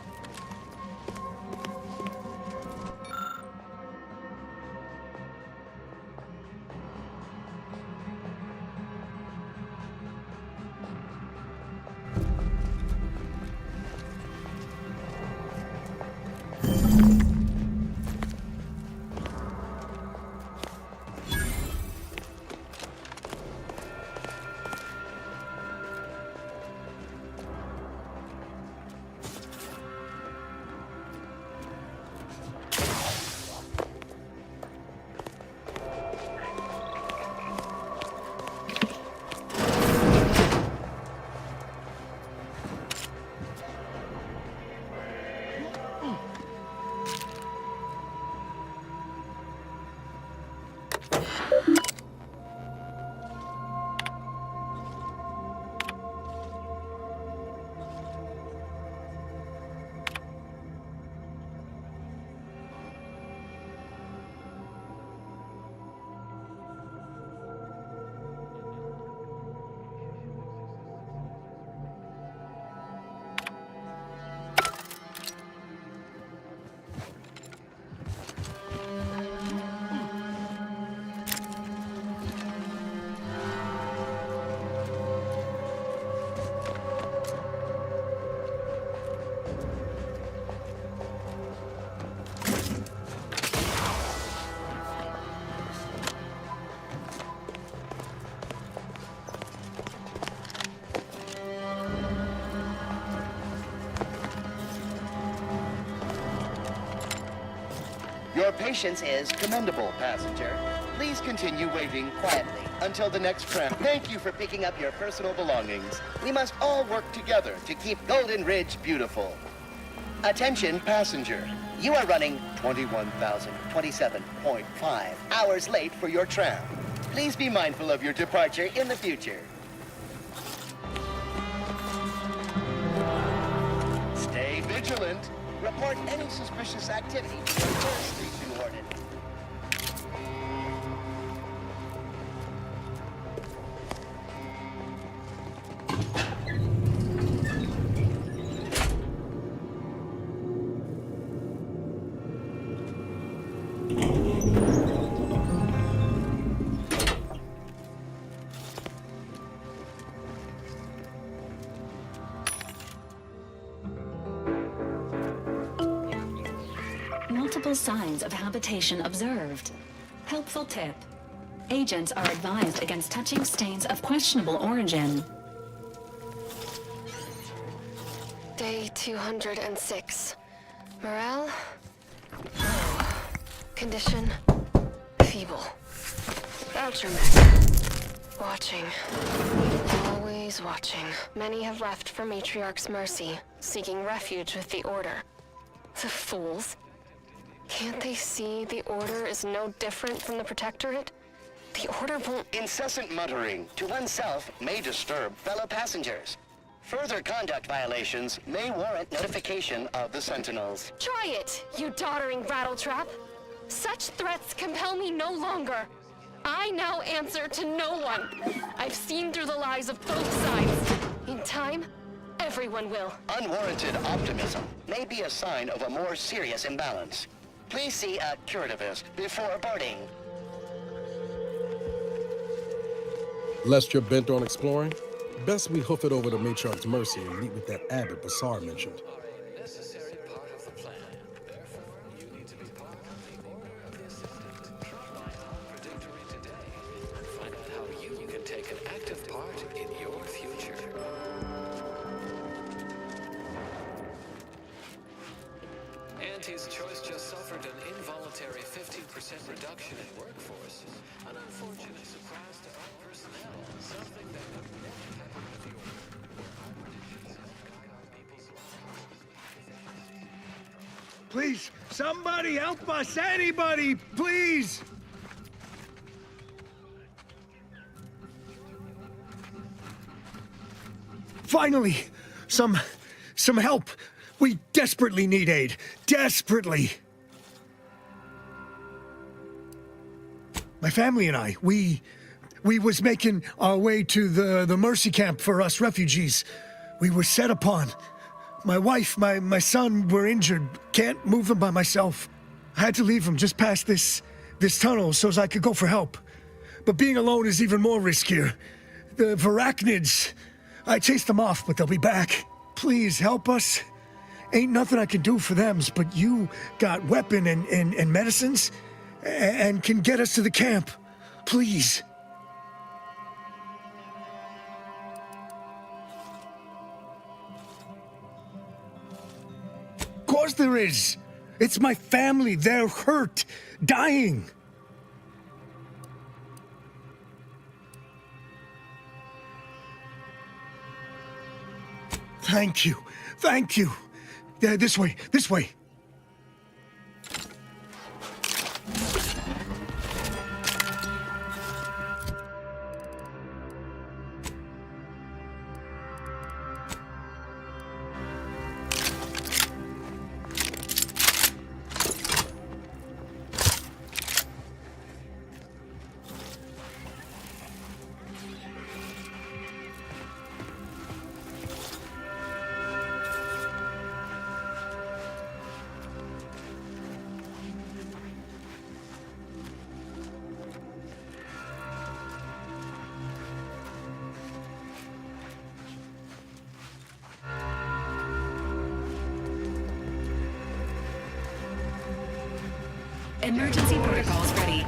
S15: Your patience is commendable, passenger. Please continue waiting quietly until the next tram. Thank you for picking up your personal belongings. We must all work together to keep Golden Ridge beautiful. Attention, passenger. You are running 21,027.5 hours late for your tram. Please be mindful of your departure in the future. Stay vigilant. Report any suspicious activity to your first station warden.
S4: multiple signs of habitation observed. Helpful tip. Agents are advised against touching stains of questionable origin.
S3: Day 206. Morale? Low. Condition? Feeble. Voucher mech. Watching. Always watching. Many have left for Matriarch's mercy, seeking refuge with the Order. The fools. Can't they see the Order is no different from the Protectorate? The Order won't...
S15: Incessant muttering to oneself may disturb fellow passengers. Further conduct violations may warrant notification of the Sentinels.
S3: Try it, you doddering rattletrap. Such threats compel me no longer. I now answer to no one. I've seen through the lies of both sides. In time, everyone will.
S15: Unwarranted optimism may be a sign of a more serious imbalance. Please see a curativist before boarding.
S12: Lest you're bent on exploring, best we hoof it over to Matriarch's mercy and meet with that abbot Basar mentioned.
S13: Auntie's choice just suffered an involuntary 15% reduction in workforce. An unfortunate surprise to all personnel. Something that would never happen with the Order, where our predictions guide our people's lives.
S11: Please, somebody help us! Anybody, please! Finally, some help. We desperately need aid. Desperately. My family and I, we was making our way to the mercy camp for us refugees. We were set upon. My wife, my son were injured. Can't move them by myself. I had to leave them just past this tunnel so as I could go for help. But being alone is even more riskier. The Varachnids, I chased them off, but they'll be back. Please help us. Ain't nothing I can do for them, but you got weapon and medicines and can get us to the camp. Please. Of course there is. It's my family. They're hurt, dying. Thank you. Thank you. This way, this way.
S4: Emergency protocols ready.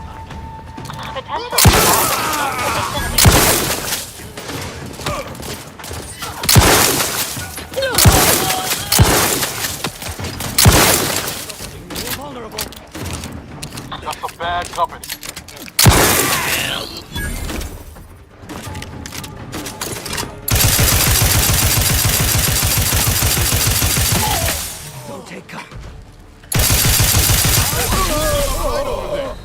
S6: Vulnerable. Just a bad company.
S11: Don't take cover.
S6: Right over there.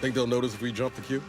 S12: Think they'll notice if we jump the queue?